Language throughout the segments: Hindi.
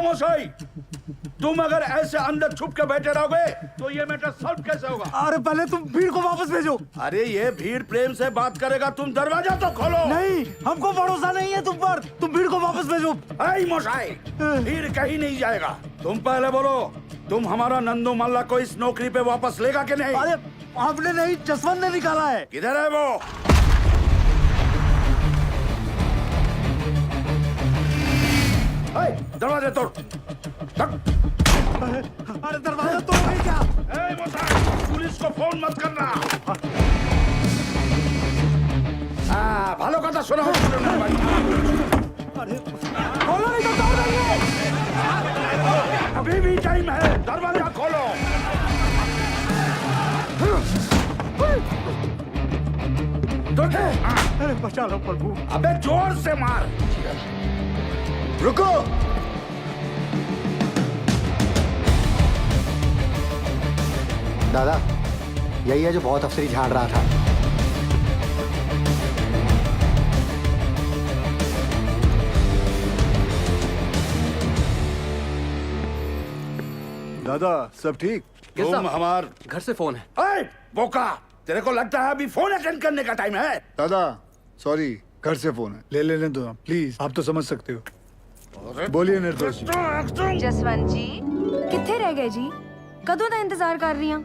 मोशाई, तुम अगर ऐसे अंदर छुप के बैठे रहोगे तो ये मैटर सॉल्व कैसे होगा? अरे पहले तुम भीड़ को वापस भेजो। अरे ये भीड़ प्रेम से बात करेगा, तुम दरवाजा तो खोलो। नहीं, हमको भरोसा नहीं है तुम पर। तुम भीड़ को वापस भेजो। ऐ मोशाई, भीड़ कहीं नहीं जाएगा। तुम पहले बोलो, तुम हमारा नंदू मल्ला को इस नौकरी पे वापस लेगा कि नहीं? अरे आपने नहीं, जसवंत ने निकाला है। किधर है वो? दरवाजा तोड़। अरे दरवाजा तोड़ नहीं क्या? पुलिस को फोन मत करना। भालो कथा सुना। अरे खोलो नहीं तो तोड़ देंगे। अभी भी टाइम है, दरवाजा खोलो। अरे बचा लो प्रभु। अबे जोर से मार। रुको। दादा, यही है जो बहुत अफसरी झाड़ रहा था। दादा सब ठीक? तुम हमार घर से फोन है। ऐ बोका, तेरे को लगता है अभी फोन अटेंड करने का टाइम है? दादा सॉरी, घर से फोन है, ले लेने दो प्लीज, आप तो समझ सकते हो। बोलिए निर्दोष जी। जसवंत जी किथे रह गए जी? कदों का इंतजार कर रही हूं।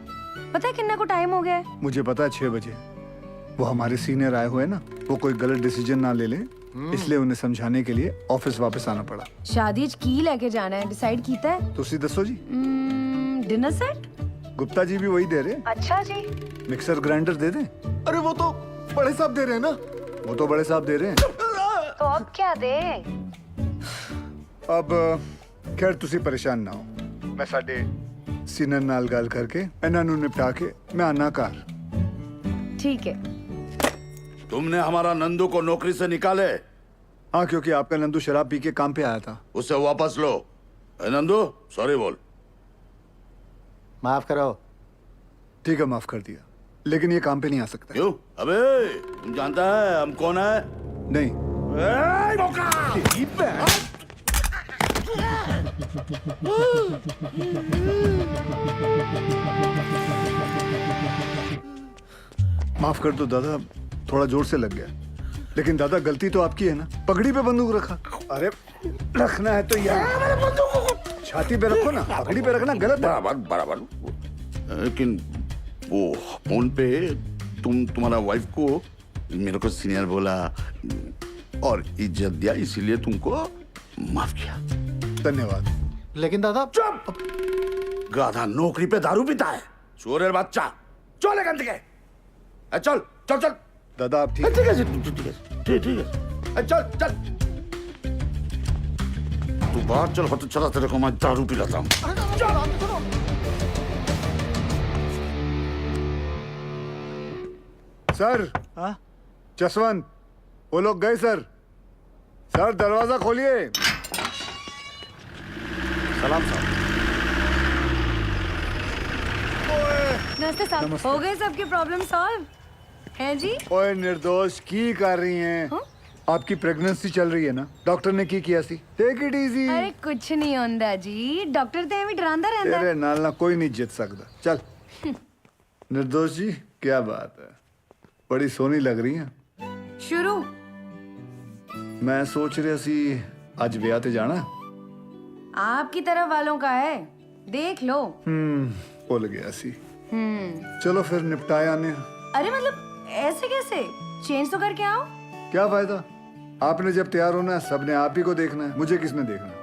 पता है किन्ना को टाइम हो गया है? मुझे पता है 6 बजे। वो हमारे सीनियर आए हुए ना, वो कोई गलत डिसीजन ना ले ले, इसलिए उन्हें समझाने के लिए ऑफिस वापस आना पड़ा। शादी की लेके जाना है, डिसाइड कीता है? तुसी दसो जी। Dinner set? गुप्ता जी भी वही दे रहे। अच्छा जी। मिक्सर ग्राइंडर दे दें? अरे वो तो बड़े साहब दे रहे हैं ना। वो तो बड़े साहब दे रहे हैं। तो अब क्या दे? अब खैर तुसी परेशान ना हो, मैं साडे सीनियर नाल गल करके इन्हां नूं निपटा के मैं आना घर। ठीक है। तुमने हमारा नंदू को नौकरी से निकाले? हाँ, क्योंकि आपका नंदू शराब पी के काम पे आया था। उसे वापस लो। नंदू सॉरी बोल। माफ करो। ठीक है, माफ कर दिया, लेकिन ये काम पे नहीं आ सकता। क्यों? अबे तुम जानता है हम कौन है? नहीं। माफ कर दो दादा, थोड़ा जोर से लग गया। लेकिन दादा गलती तो आपकी है ना, पगड़ी पे बंदूक रखा। अरे रखना है तो यार छाती पे रखो ना, पगड़ी पे रखना गलत है। बराबर बराबर। लेकिन वो फोन पे तुम्हारा वाइफ को मेरे को सीनियर बोला और इज्जत दिया, इसीलिए तुमको माफ किया। धन्यवाद। लेकिन दादा। चुप! गाधा नौकरी पे दारू पीता है, चोरेर बच्चा। चल गंद के। चल चल चल। दादा आप ठीक ठीक है ठीक है। चल चल तू बाहर चल, तो चला तेरे को मैं दारू पिलाता हूँ। सर। हाँ? जसवंत, वो लोग गए सर। सर दरवाजा खोलिए। सलाम साहब। नमस्ते साहब, हो गए सबकी प्रॉब्लम सॉल्व है जी? ओए निर्दोष की कर रही हैं? हाँ? आपकी प्रेगनेंसी चल रही है ना, डॉक्टर ने की किया सी। Take it easy. अरे कुछ नहीं होंदा जी, डॉक्टर ते एवं डरांदा रहंदा। तेरे नाल ना कोई नहीं जित सकता। चल निर्दोष जी, क्या बात है, बड़ी सोहनी लग रही हैं। शुरू। मैं सोच रहा सी आज ब्याह ते जाना। आपकी तरफ वालों का है, देख लो। भूल गया सी। चलो फिर निपटाया ने। अरे मतलब ऐसे कैसे? चेंज तो करके आओ। क्या फायदा, आपने जब तैयार होना है सबने आप ही को देखना है, मुझे किसने देखना है?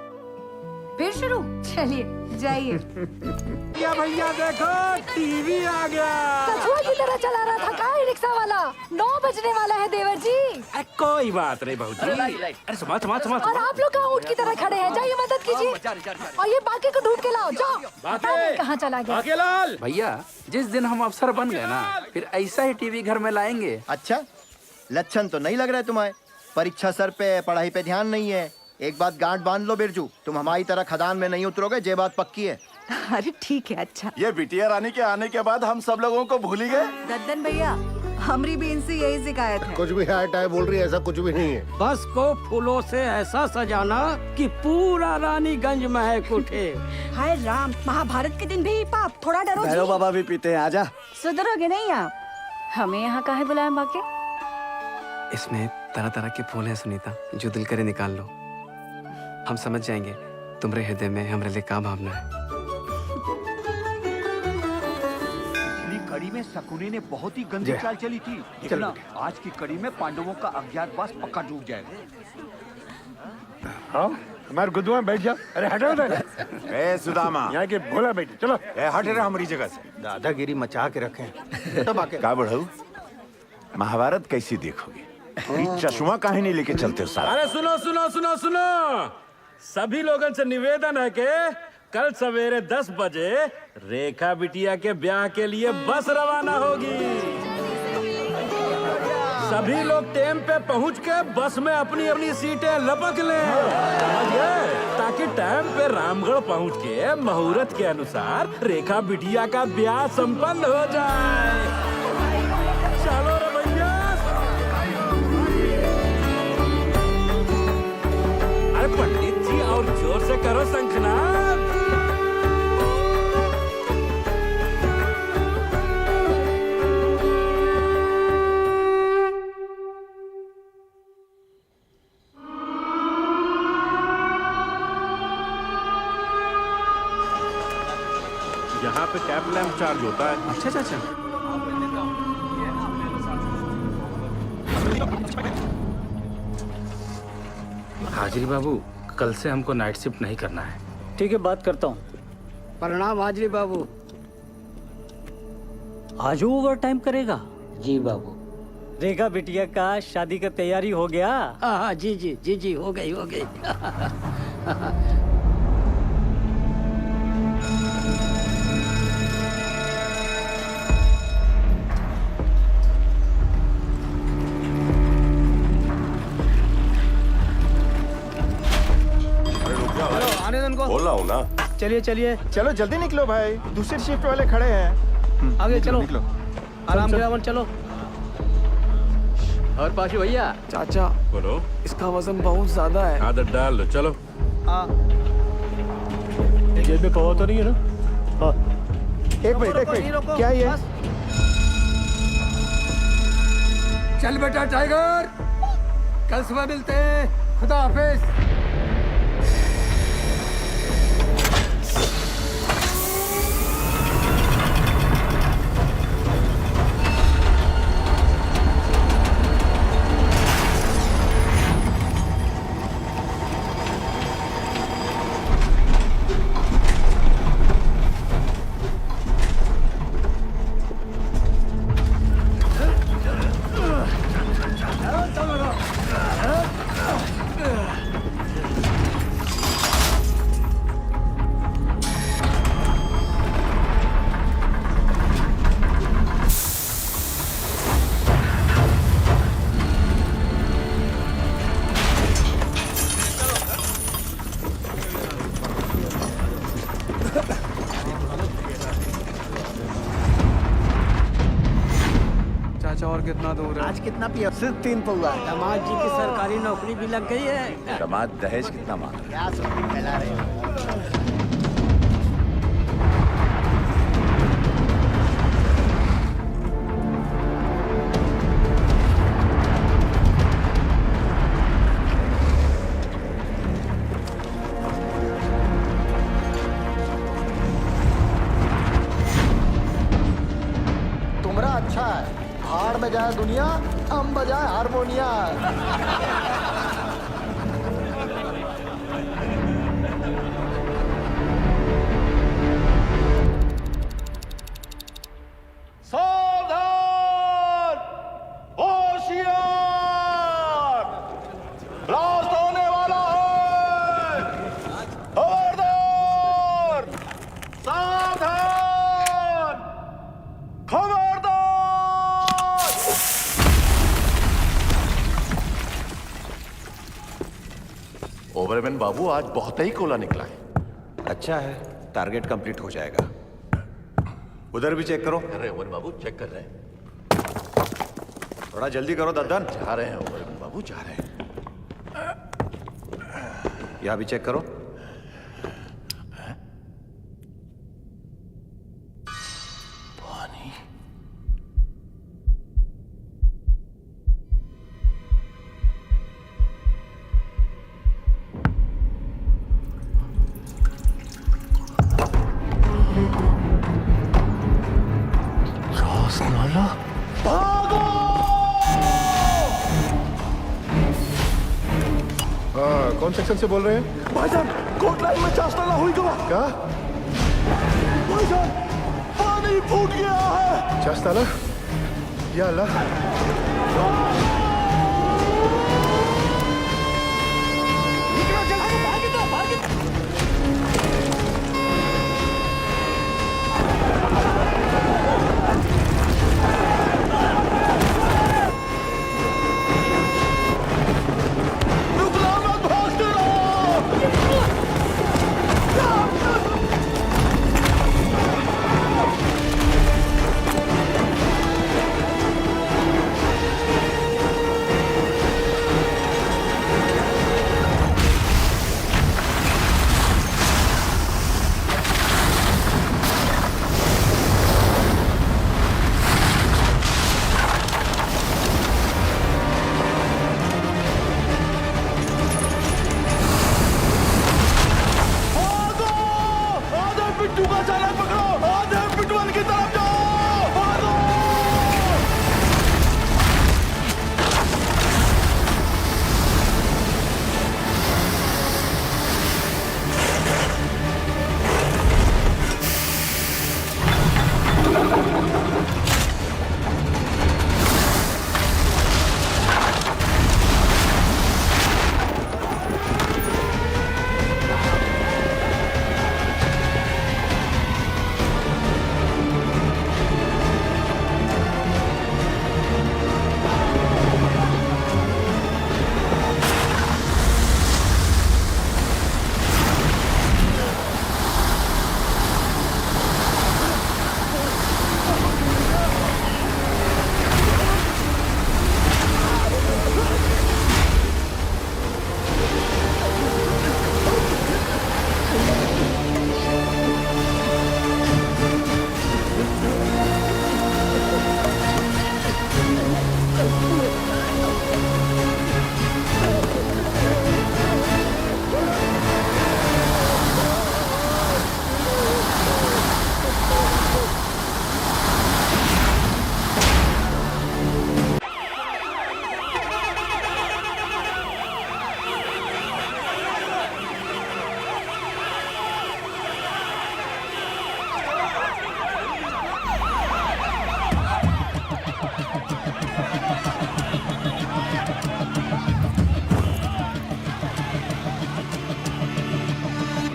फिर शुरू। चलिए जाइए। या भैया देखो टीवी आ गया। कछुआ की तरह चला रहा था का रिक्शा वाला। 9 बजने वाला है देवर जी। कोई बात नहीं बहू जी। अरे समा और आप लोग कहाँ ऊँट की तरह खड़े हैं? जाइए मदद कीजिए और ये बाकी को ढूंढ के लाओ। जाओ। कहाँ चला गया? बाकेलाल भैया, जिस दिन हम अफसर बन गए ना, फिर ऐसा ही टीवी घर में लाएंगे। अच्छा, लक्षण तो नहीं लग रहा है तुम्हारे। परीक्षा सर पे, पढ़ाई पे ध्यान नहीं है। एक बात गांठ बांध लो बिरजू, तुम हमारी तरह खदान में नहीं उतरोगे, ये बात पक्की है। अरे ठीक है। अच्छा ये बिटिया रानी के आने के बाद हम सब लोगों को भूल ही गए। दद्दन भैया, हमारी भी इनसे यही शिकायत है। कुछ भी हाय टाय बोल रही है, ऐसा कुछ भी नहीं है। बस को फूलों से ऐसा सजाना कि पूरा रानीगंज महक उठे। हाय राम, महाभारत के दिन भी पाप, थोड़ा डरो जी। बाबा भी पीते हैं, आजा। सुधरोगे नहीं आप? हमें यहाँ काहे बुलाया बाके? इसमें तरह तरह के फूल हैं सुनीता, जो दिल करे निकाल लो। हम समझ जाएंगे तुम्हारे हृदय में हमारे लिए क्या भावना है। कड़ी में शकुनी ने बहुत ही गंदी चाल चली थी। देखना आज की कड़ी में पांडवों का अज्ञातवास पक्का डूब जाएगा। हाँ, हमारे गुद्दुआ बैठ जा। अरे हटो उधर। ए सुदामा, यहाँ के भोला बैठे, चलो। ए हट रहा हमारी जगह से। दादागिरी मचा के रखे। का बढ़ाऊ? महाभारत कैसी देखोगे? ये चश्मा काहे नहीं लेके चलते हो साला? अरे सुनो सुनो सुनो सुनो, सभी लोगों से निवेदन है कि कल सवेरे 10 बजे रेखा बिटिया के ब्याह के लिए बस रवाना होगी। सभी लोग टाइम पे पहुंच के बस में अपनी अपनी सीटें लपक लें, समझे? ताकि टाइम पे रामगढ़ पहुंच के मुहूर्त के अनुसार रेखा बिटिया का ब्याह संपन्न हो जाए। चलो रे भैया। अरे पंडित जी और जोर से करो शंखनाद। यहाँ पे कैब लैंप चार्ज होता है। अच्छा अच्छा। हाजिरी बाबू, कल से हमको नाइट शिफ्ट नहीं करना है। ठीक है, बात करता हूँ। प्रणाम हाजरी बाबू। आज ओवर टाइम करेगा? जी बाबू। रेखा बिटिया का शादी का तैयारी हो गया? हाँ जी जी जी जी, हो गई हो गई। बोला हूँ ना। चलिए चलिए, चलो जल्दी निकलो भाई, दूसरी शिफ्ट वाले खड़े हैं। आगे चलो, आराम से रावण चलो। और पाशु भैया। चाचा बोलो। इसका वजन बहुत ज्यादा है। आदत डाल लो, चलो। जेब में कवा तो नहीं है ना? हाँ। एक मिनट, क्या ये? चल बेटा टाइगर, कल सुबह मिलते हैं। खुदा हाफिज। चाचा और कितना दूर है? आज कितना पिया? सिर्फ 3 पौवा। दामाद जी की सरकारी नौकरी भी लग गई है। दामाद दहेज कितना मांग? क्या सब फैला रहे हो? तुमरा अच्छा है, हाड़ बजाए दुनिया, हम बजाए हारमोनिया। सावधान! होशियार! ब्लास्ट होने वाला है! खबरदार! सावधान! खबरदार! ओवरमैन बाबू, आज बहुत ही कोला निकला है। अच्छा है, टारगेट कंप्लीट हो जाएगा। उधर भी चेक करो। अरे ओवर बाबू, चेक कर रहे हैं। थोड़ा जल्दी करो दद्दन। जा रहे हैं ओवर बाबू, जा रहे हैं। यहाँ भी चेक करो। पानी। हाँ, कौन सेक्शन से बोल रहे हैं? भाईजान, कोट लाइन में चास्ताला हुई गवा। क्या? भाईजान, पानी फूट गया है। चास्ताला? या अल्लाह।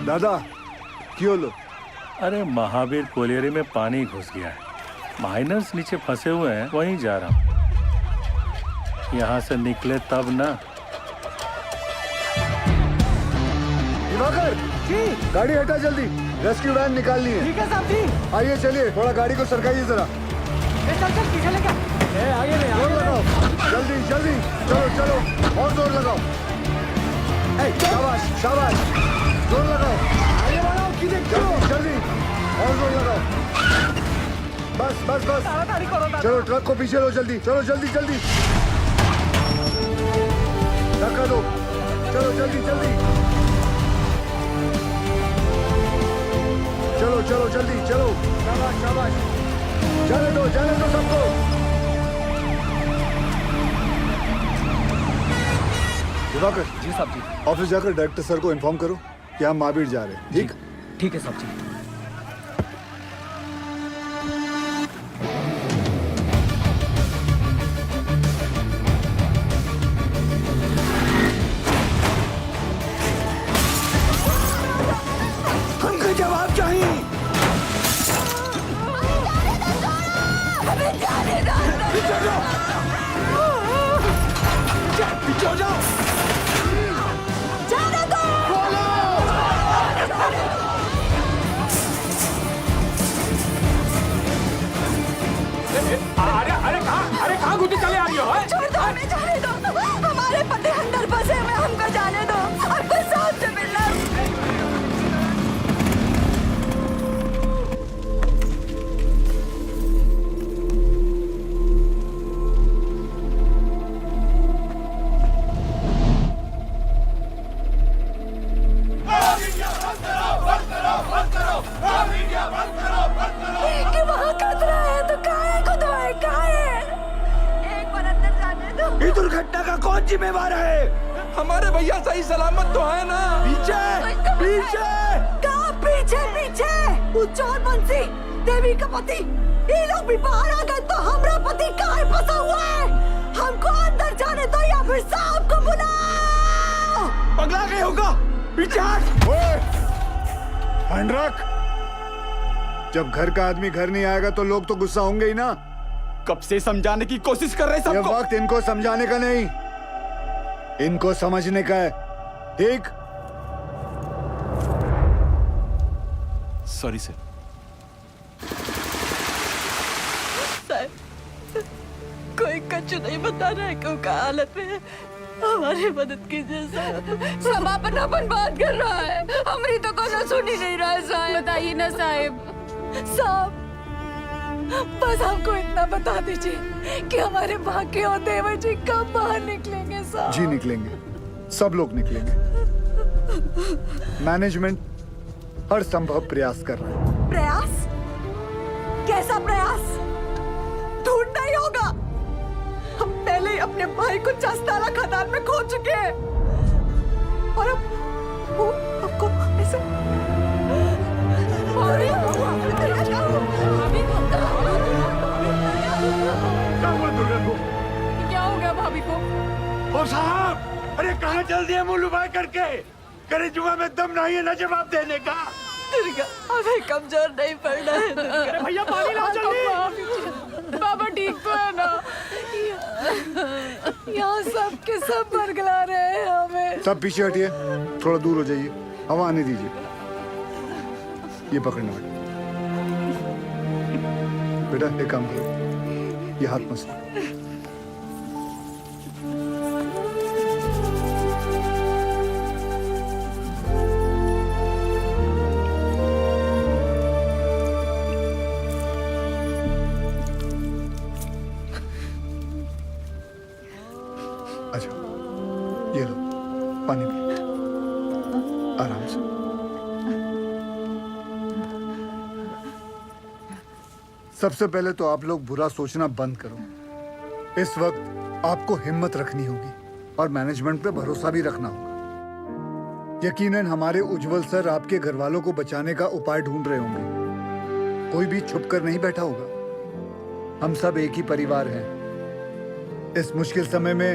दादा क्यों लो? अरे महावीर कोलियरी में पानी घुस गया है। माइनर्स नीचे फंसे हुए हैं, वहीं जा रहा हूँ। यहाँ से निकले तब ना। दिवाकर जी, गाड़ी हटा जल्दी, रेस्क्यू वैन निकालनी है। ठीक है साहब जी। आइए चलिए, थोड़ा गाड़ी को सरकाइए जरा। चल चल पीछे लेके आगे ले जोर लगाओ, जल्दी जल्दी, चलो चलो, और जोर लगाओ। शाबाश शाबाश, जोर लगाओ, आगे बढ़ाओ, जल्दी जल्दी, और जोर लगाओ। बस बस बस, चलो ट्रक को पीछे लो, जल्दी चलो, जल्दी जल्दी, धक्का दो, चलो जल्दी जल्दी, चलो चलो जल्दी चलो, शाबाश शाबाश, जाने दो सबको। दिवाकर जी साहब जी। ऑफिस जाकर डायरेक्टर सर को इन्फॉर्म करो कि हम महावीर जा रहे हैं। ठीक? ठीक है साहब जी। हमको जवाब चाहिए। पीछे हो जाओ। जिम्मेवार है? हमारे भैया सही सलामत तो है ना? पीछे पीछे कहाँ पीछे पीछे? वो चोर बंसी देवी का पति ये लोग भी बाहर आ गए तो हमारा पति कहाँ फंसा हुआ है? हमको अंदर जाने दो या फिर साहब को बुलाओ। पगला गए होगा। पीछे हट। हैंड रख। जब घर का आदमी घर नहीं आएगा तो लोग तो गुस्सा होंगे ही ना। कब से समझाने की कोशिश कर रहे ये सबको। वक्त इनको समझाने का नहीं, इनको समझने का है। ठीक? Sorry sir. कोई कच्चू नहीं बता रहा है क्यों का हालत में है। हमारी मदद कीजिए साहब। सब अपन बात कर रहा है, हमारी तो कोई सुन ही नहीं रहा है साहब। बताइए ना साहब। साहब बस हमको इतना बता दीजिए कि हमारे भाग्य और देवर जी कब बाहर निकलेंगे साहब। जी निकलेंगे, सब लोग निकलेंगे। मैनेजमेंट हर संभव प्रयास कर रहा है। प्रयास? कैसा प्रयास? ढूंढना ही होगा। हम पहले ही अपने भाई को चस्ताला खदान में खो चुके हैं और अब वो हमको ऐसे क्या हो गया भाभी को? ओ साहब, अरे कहाँ चल दिए मुंह लुभाए करके? करे जुआ में दम नहीं है ना जवाब देने का। दुर्गा हमें कमजोर नहीं पड़ना है दुर्गा। भैया पानी लाओ जल्दी। बाबा ठीक तो है ना? यहाँ सब के सब बरगला रहे हैं हमें। सब पीछे हटिए, थोड़ा दूर हो जाइए, हवा आने दीजिए। ये पकड़ना बेटा, एक काम करो, ये हाथ मसलो। अच्छा, ये लो पानी पी, आराम से। सबसे पहले तो आप लोग बुरा सोचना बंद करो। इस वक्त आपको हिम्मत रखनी होगी और मैनेजमेंट पे भरोसा भी रखना होगा। यकीनन हमारे उज्जवल सर आपके घर वालों को बचाने का उपाय ढूंढ रहे होंगे। कोई भी छुप कर नहीं बैठा होगा। हम सब एक ही परिवार हैं। इस मुश्किल समय में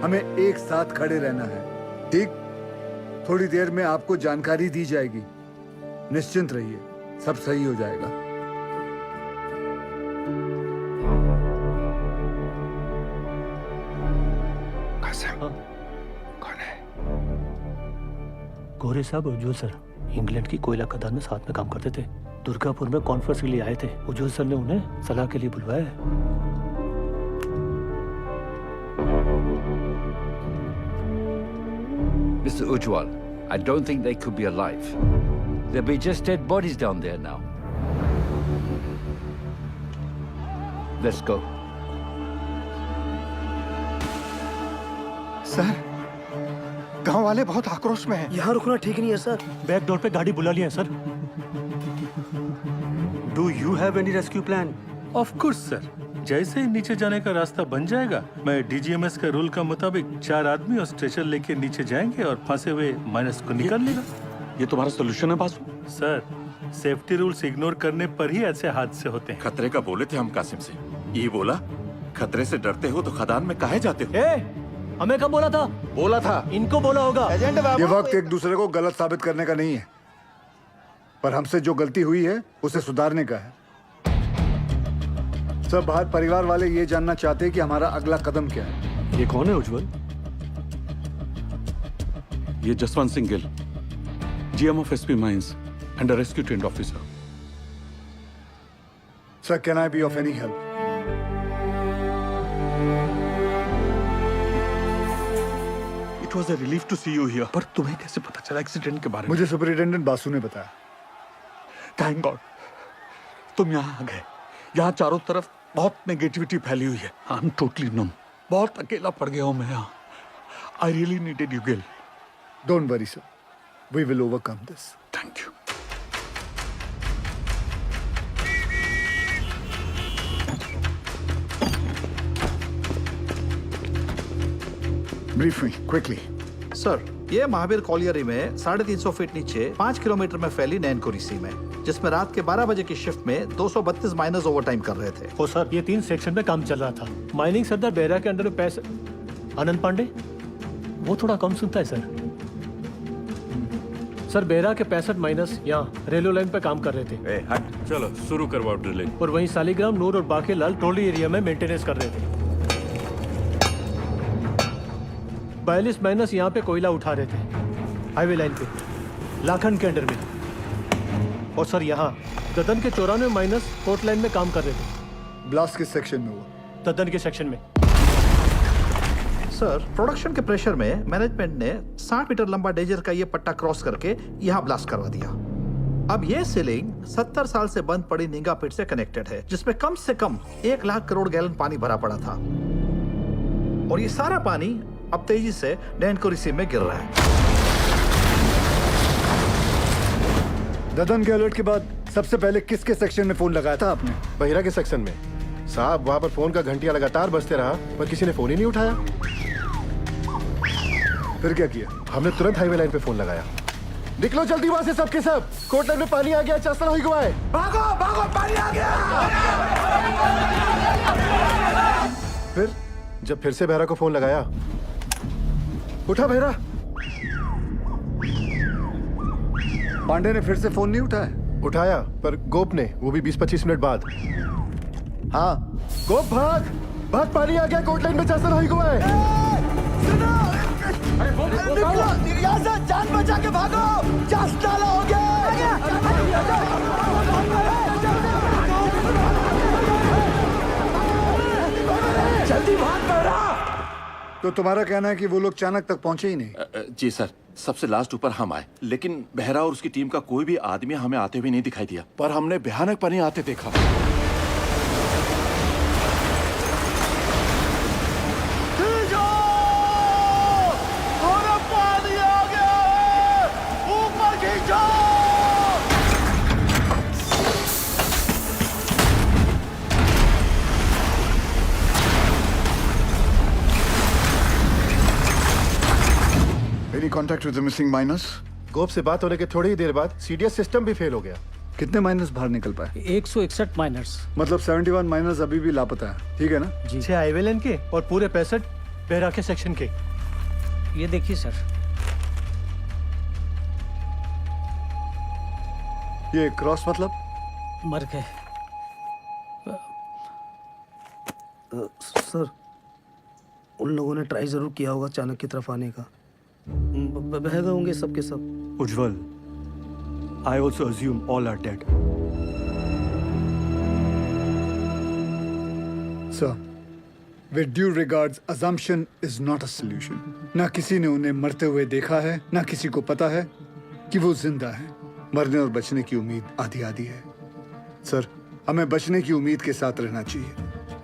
हमें एक साथ खड़े रहना है। ठीक? थोड़ी देर में आपको जानकारी दी जाएगी। निश्चिंत रहिए, सब सही हो जाएगा। कौन है? गोरे साहब उज्जवल सर इंग्लैंड की कोयला खदान में साथ में काम करते थे। दुर्गापुर में कॉन्फ्रेंस के लिए आए थे। उज्जवल सर ने उन्हें सलाह के लिए बुलवाया है। Mr. Ujwal, I don't think they could be alive. There'll be just dead bodies down there now. Let's go. Sir, गांव वाले बहुत आक्रोश में हैं। यहाँ रुकना ठीक नहीं है सर। बैक डोर पे गाड़ी बुला लिया sir. Do you have any rescue plan? Of course sir, जैसे ही नीचे जाने का रास्ता बन जाएगा, मैं डीजीएमएस के रूल का मुताबिक 4 आदमी और स्ट्रेचर लेके नीचे जाएंगे और फंसे हुए माइनस को निकाल लेगा। ये तुम्हारा सोल्यूशन है Basu? Sir, safety rules ignore करने पर ही ऐसे हादसे होते हैं। खतरे का बोले थे हम कासिम से। ये बोला, खतरे से डरते हो तो खदान में काहे जाते हो? हमें कब बोला था? बोला था। इनको बोला होगा। ये वक्त एक दूसरे को गलत साबित करने का नहीं है, पर हमसे जो गलती हुई है उसे सुधारने का है। सब बाहर परिवार वाले ये जानना चाहते हैं कि हमारा अगला कदम क्या है। ये कौन है उज्जवल? ये Jaswant Singh Gill, GM of SP mines and rescue trained officer. Sir, can I be of any help? It was a relief to see you here. पर तुम्हें कैसे पता चला एक्सीडेंट के बारे में? मुझे सुपरिटेंडेंट बासु ने बताया। थैंक गॉड तुम यहाँ आ गए। यहाँ चारों तरफ बहुत नेगेटिविटी फैली हुई है। I am totally numb. बहुत अकेला पड़ गया हूँ मैं यहाँ। I really needed you Gill. Don't worry sir, we will overcome this. Thank you. Brief me quickly. Sir, ये महावीर कॉलियरी में 350 फीट नीचे 5 किलोमीटर में फैली नैनकुरिसी में, जिसमें रात के 12 बजे की शिफ्ट में 232 माइनर्स ओवरटाइम कर रहे थे। ओ सर, ये 3 सेक्शन में काम चल रहा था। माइनिंग सरदार बेहरा के अंडर में पैसे आनंद पांडे, वो थोड़ा कम सुनता है सर। सर, बेहरा के 65 माइनस यहाँ रेलवे लाइन पे काम कर रहे थे। चलो शुरू करवाओ ड्रिलिंग। और वहीं सालीग्राम, नूर और बाकी लाल ट्रोली एरिया में मेंटेनेंस कर रहे थे। 42 माइनस यहाँ पे कोयला उठा रहे थे हाईवे लाइन पे, लाखन के अंडर में। और सर, यहाँ ददन के 94 माइनस कोर्ट लाइन में काम कर रहे थे। ब्लास्ट किस सेक्शन में हुआ? ददन के सेक्शन में। सर, प्रोडक्शन के प्रेशर में मैनेजमेंट ने 60 मीटर लंबा डेजर का ये पट्टा क्रॉस करके यहाँ ब्लास्ट करवा दिया। अब ये सीलिंग 70 साल से बंद पड़ी निंगा पिट से कनेक्टेड है, जिसमें कम से कम 1 लाख करोड़ गैलन पानी भरा पड़ा था। और ये सारा पानी अब तेजी से नैनकुरिसी में गिर रहा है। ददन के अलर्ट के बाद सबसे पहले किसके सेक्शन में फोन लगाया था आपने? बहिरा के सेक्शन में साहब। वहाँ पर फोन का घंटिया लगातार बजते रहा पर किसी ने फोन ही नहीं उठाया। फिर क्या किया? हमने तुरंत हाईवे लाइन पे फोन लगाया। निकलो जल्दी वहाँ से सबके सब, कोर्ट लाइन में पानी आ गया, चस्ता हुई गुआए। भागो भागो, पानी आ गया। फिर जब फिर से बहरा को फोन लगाया, उठा बहरा। पांडे ने फिर से फोन नहीं उठाया? उठाया पर गोप ने, वो भी 20-25 मिनट बाद। हाँ गोप भाग भाग, पानी आ गया कोर्ट लाइन में, चस्ता हुई गुआए। यहाँ से जान बचा के भागो, चास्ताला हो गया। जल्दी भाग बहरा। तो तुम्हारा कहना है कि वो लोग चाणक तक पहुंचे ही नहीं? जी सर, सबसे लास्ट ऊपर हम आए, लेकिन बहरा और उसकी टीम का कोई भी आदमी हमें आते हुए नहीं दिखाई दिया, पर हमने भयानक पानी आते देखा। Any contact with the missing miners? गोप से बात होने के थोड़ी ही देर बाद सीडीएस सिस्टम भी फेल हो गया। कितने माइनर्स बाहर निकल पाए? 161 माइनर्स। मतलब 71 माइनर्स अभी भी लापता है, ठीक है ना? जी। 6 हाईवे लाइन के और पूरे 65 बेहरा के सेक्शन के। ये देखिए सर। ये क्रॉस मतलब? मर गए सर, उन लोगों ने ट्राई जरूर किया होगा चाणक की तरफ आने का। बह गए होंगे सबके सब। उज्जवल, I also assume all are dead. Sir, with due regards, assumption is not a solution. ना किसी ने उन्हें मरते हुए देखा है, ना किसी को पता है कि वो जिंदा है। मरने और बचने की उम्मीद आधी आधी है। सर, हमें बचने की उम्मीद के साथ रहना चाहिए,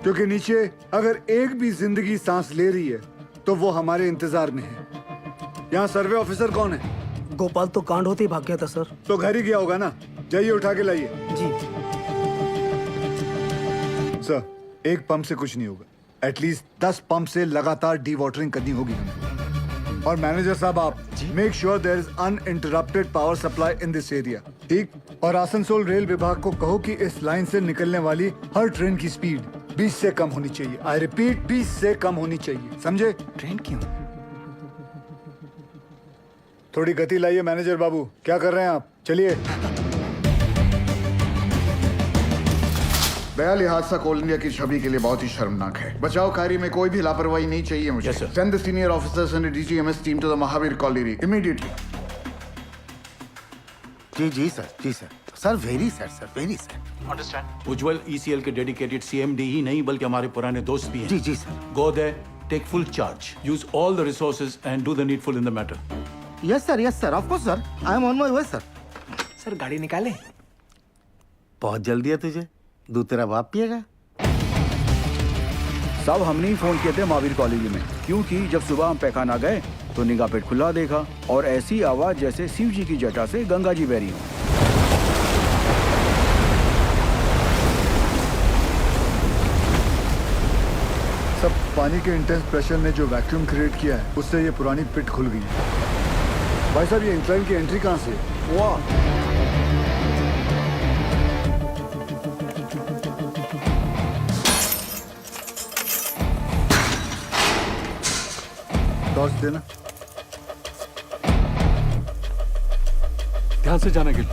क्योंकि नीचे अगर एक भी जिंदगी सांस ले रही है तो वो हमारे इंतजार में है। यहाँ सर्वे ऑफिसर कौन है? गोपाल तो कांड होते ही भाग गया था सर। तो घर ही गया होगा ना? जाइए उठा के लाइए। जी सर, एक पंप से कुछ नहीं होगा, एटलीस्ट 10 पंप से लगातार डी वाटरिंग करनी होगी हमें। और मैनेजर साहब, आप make sure there is uninterrupted power supply in this area, ठीक? और आसनसोल रेल विभाग को कहो कि इस लाइन से निकलने वाली हर ट्रेन की स्पीड 20 से कम होनी चाहिए। आई रिपीट, 20 से कम होनी चाहिए, समझे? ट्रेन क्यों? थोड़ी गति लाइए मैनेजर बाबू। क्या कर रहे हैं आप? चलिए। बयाली हादसा कोल इंडिया की छवि के लिए बहुत ही शर्मनाक है। बचाव कार्य में कोई भी लापरवाही नहीं चाहिए मुझे। Send the senior officers and DGMS team to the Mahavir colony immediately. जी सर, जी sir. Sir very sir, very sir. Understand. Ujjwal ECL के डेडिकेटेड सीएमडी ही नहीं बल्कि हमारे पुराने दोस्त भी हैं। जी जी sir. Go there, take full charge, use all the resources and do the needful in the matter. Yes sir, of course sir. I am on my way sir. Sir गाड़ी निकाले। बहुत जल्दी है तुझे, दूध तेरा बाप पिएगा। सब हमने ही फोन किए थे महावीर कॉलेज में, क्योंकि जब सुबह हम पैखाना गए तो निगाह पेट खुला देखा और ऐसी आवाज जैसे शिव जी की जटा से गंगा जी बह रही हो। सब पानी के इंटेंस प्रेशर ने जो वैक्यूम क्रिएट किया है उससे ये पुरानी पिट खुल गई है। भाई साहब ये इंक्लाइन की एंट्री कहाँ से है? वाह, टॉर्च देना। ध्यान से जाना गिल।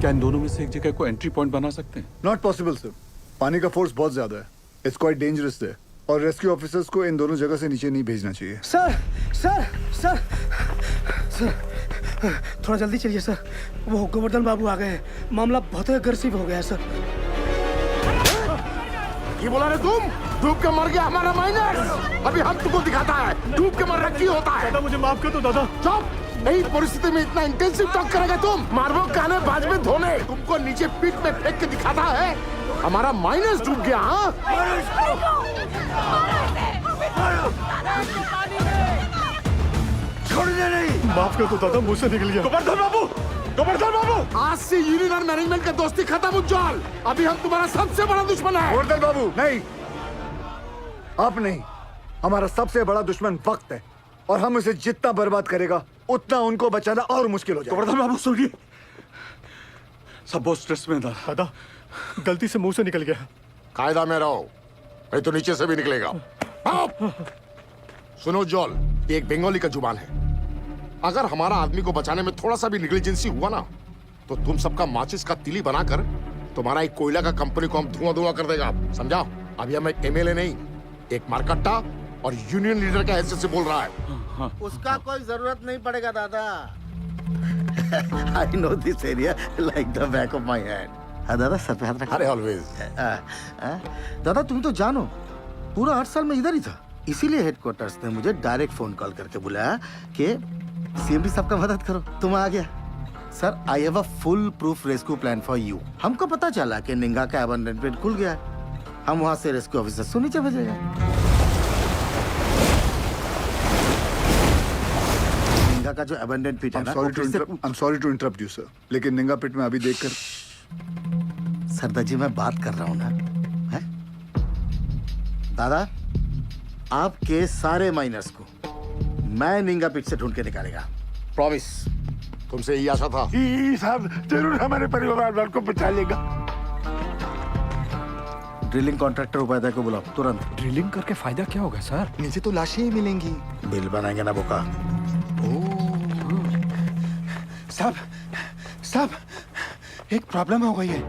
क्या इन दोनों में से एक जगह को एंट्री पॉइंट बना सकते हैं? नॉट पॉसिबल सर, पानी का फोर्स बहुत ज्यादा है, इट्स क्वाइट डेंजरस है और रेस्क्यू ऑफिसर्स को इन दोनों जगह से नीचे नहीं भेजना चाहिए। सर सर सर सर थोड़ा जल्दी चलिए सर, वो गोवर्धन बाबू आ गए हैं, मामला बहुत अग्रेसिव हो गया है सर। ये बोला रे तुम, डूब के मर गया हमारा माइनर। अभी हम तुमको दिखाता है डूब के मरना क्यों होता है। दादा मुझे माफ कर दो दादा। चुप, यही परिस्थिति में इतना इंटेंसिव टॉक करेगा तुम? मारबो काने बाज में धोने, तुमको नीचे पीठ में फेंक के दिखाता है हमारा माइनस डूब गया। हाँ छोड़ने नहीं। माफ कर दो दादा, मुझसे निकल गया। गोवर्धन बाबू, गोवर्धन बाबू, आज से यूनियन और मैनेजमेंट का दोस्ती खत्म उज्जवल। अभी हम तुम्हारा सबसे बड़ा दुश्मन है। गोवर्धन बाबू नहीं, आप नहीं, हमारा सबसे बड़ा दुश्मन वक्त है और हम इसे जितना बर्बाद करेगा उतना उनको बचाना और मुश्किल हो जाएगा। गोवर्धन बाबू सुनिए, सब बहुत स्ट्रेस में था। दादा गलती से मुंह से निकल गया। कायदा में रहो, नहीं तो नीचे से भी निकलेगा। सुनो जॉल, ये एक बंगाली का जुबान है। अगर हमारा आदमी को बचाने में थोड़ा सा भी निग्लिजेंसी हुआ ना तो तुम सबका माचिस का तिली बनाकर तुम्हारा एक कोयला का कंपनी को हम धुआं धुआं कर देगा, समझा? अभी हम एक एमएलए नहीं, एक मारकट्टा और यूनियन लीडर के हैसियत से बोल रहा है। उसका कोई जरूरत नहीं पड़ेगा दादा। I know this area like the back of my hand. हाँ दादा, सर पे हाथ रखा। अरे ऑलवेज। दादा तुम तो जानो, पूरा 8 साल में इधर ही था, इसीलिए हेडक्वार्टर्स ने मुझे डायरेक्ट फोन कॉल करके बुलाया कि सीएमडी साहब का मदद करो। तुम आ गया sir. I have a full proof rescue plan for you. हमको पता चला कि निंगा का अबंडन पेट खुल गया है, हम वहां से रेस्क्यू ऑफिसर को नीचे भेजेंगे। निंगा का जो अबंडन पिट है ना, I'm sorry to interrupt you sir, लेकिन निंगा पिट में अभी देखकर। सरदार जी मैं बात कर रहा हूँ ना, है? दादा आपके सारे माइनर्स को मैं निंगा पिट से ढूंढ के निकालेगा, प्रॉमिस। तुमसे यही आशा था। साहब जरूर हमारे परिवार वालों को बचा लेगा। ड्रिलिंग कॉन्ट्रैक्टर उपाध्याय को बुलाओ तुरंत। ड्रिलिंग करके फायदा क्या होगा सर? नीचे तो लाशें ही मिलेंगी। बिल बनाएंगे ना बोका। साहब साहब एक प्रॉब्लम हो गई है।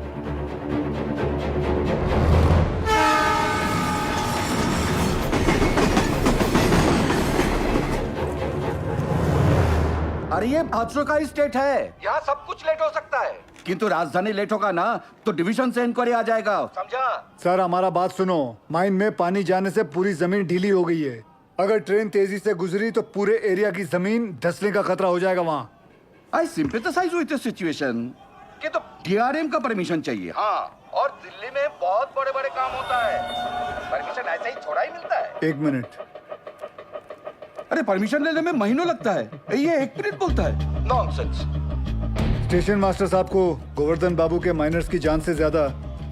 अरे ये हादसों का स्टेट है, यहाँ सब कुछ लेट हो सकता है, किंतु राजधानी लेट होगा ना तो डिवीजन से इंक्वायरी आ जाएगा, समझा? सर हमारा बात सुनो, माइन में पानी जाने से पूरी जमीन ढीली हो गई है। अगर ट्रेन तेजी से गुजरी तो पूरे एरिया की जमीन धंसने का खतरा हो जाएगा वहाँ। आई सिंपैथाइज विद द सिचुएशन कि तो डीआरएम का परमिशन चाहिए। हाँ, और दिल्ली में बहुत बड़े बड़े काम होता है, परमिशन ऐसे ही थोड़ा ही मिलता है। 1 मिनट। अरे परमिशन लेने में महीनों लगता है, ये 1 मिनट बोलता है, नॉनसेंस। स्टेशन मास्टर साहब को गोवर्धन बाबू के माइनर्स की जान से ज्यादा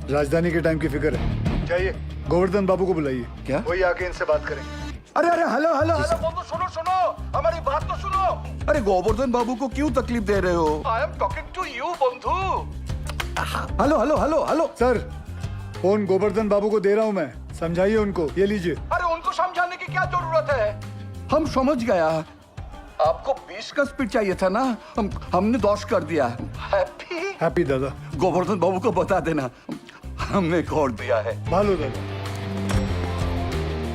राजधानी के टाइम की फिक्र है। चाहिए गोवर्धन बाबू को बुलाइए। क्या? वही आके इनसे बात करेंगे। अरे अरे हेलो हेलो हेलो बंधु, सुनो सुनो, हमारी बात तो सुनो। अरे गोवर्धन बाबू को क्यों तकलीफ दे रहे हो? I am talking to you बंधु। Hello hello hello hello sir, phone Govardhan बाबू को दे रहा हूँ मैं, समझाइए उनको। ये लीजिए। अरे उनको समझाने की क्या जरूरत है, हम समझ गया। आपको 20 का स्पीड चाहिए था ना, हमने 10 कर दिया। हैप्पी दादा। गोवर्धन बाबू को बता देना हमने खोल दिया है। भालो दादा।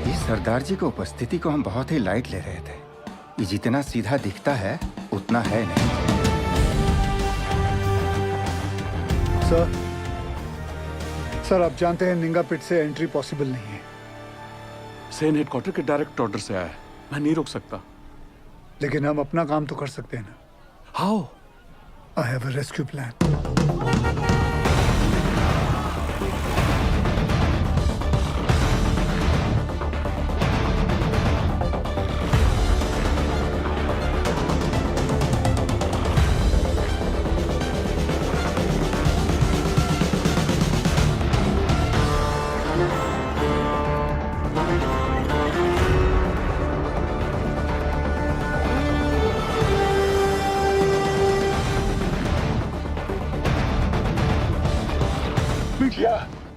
इस सरदार जी की उपस्थिति को हम बहुत ही लाइट ले रहे थे। ये जितना सीधा दिखता है उतना है नहीं। सर आप जानते हैं निंगा पिट से एंट्री पॉसिबल नहीं है। सेन हेडक्वार्टर के डायरेक्ट ऑर्डर से आया है, मैं नहीं रोक सकता। लेकिन हम अपना काम तो कर सकते हैं ना। How? I have a rescue plan.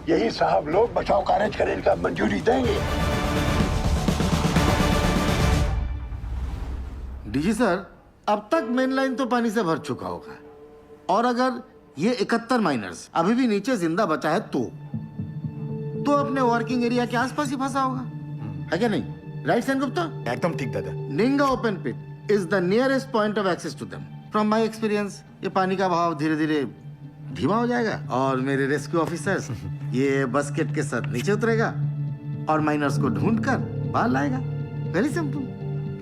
यही साहब लोग बचाव कार्य करने का मंजूरी देंगे। डीजी सर, अब तक मेन लाइन तो पानी से भर चुका होगा, और अगर ये 71 माइनर्स अभी भी नीचे जिंदा बचा है तो अपने वर्किंग एरिया के आसपास ही फंसा होगा, है क्या नहीं? राइट सेन गुप्ता? एकदम ठीक दादा। Ninga open pit is the nearest point of access to them. From my experience ये पानी का बहाव धीरे धीरे धीमा हो जाएगा और मेरे रेस्क्यू ऑफिसर्स ये बस्केट के साथ नीचे उतरेगा और माइनर्स को ढूंढ कर बाहर लाएगा। Very simple,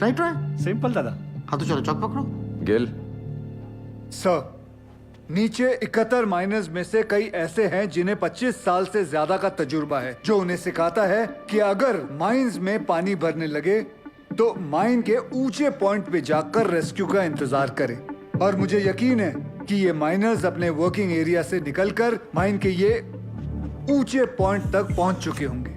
right? सिंपल दादा। हाँ तो चलो चौक पकड़ो। गिल सर, नीचे 71 माइनर्स में से कई ऐसे हैं जिन्हें 25 साल से ज्यादा का तजुर्बा है, जो उन्हें सिखाता है कि अगर माइंस में पानी भरने लगे तो माइन के ऊंचे पॉइंट पे जाकर रेस्क्यू का इंतजार करें। और मुझे यकीन है कि ये माइनर्स अपने वर्किंग एरिया से निकलकर माइन के ये ऊंचे पॉइंट तक पहुंच चुके होंगे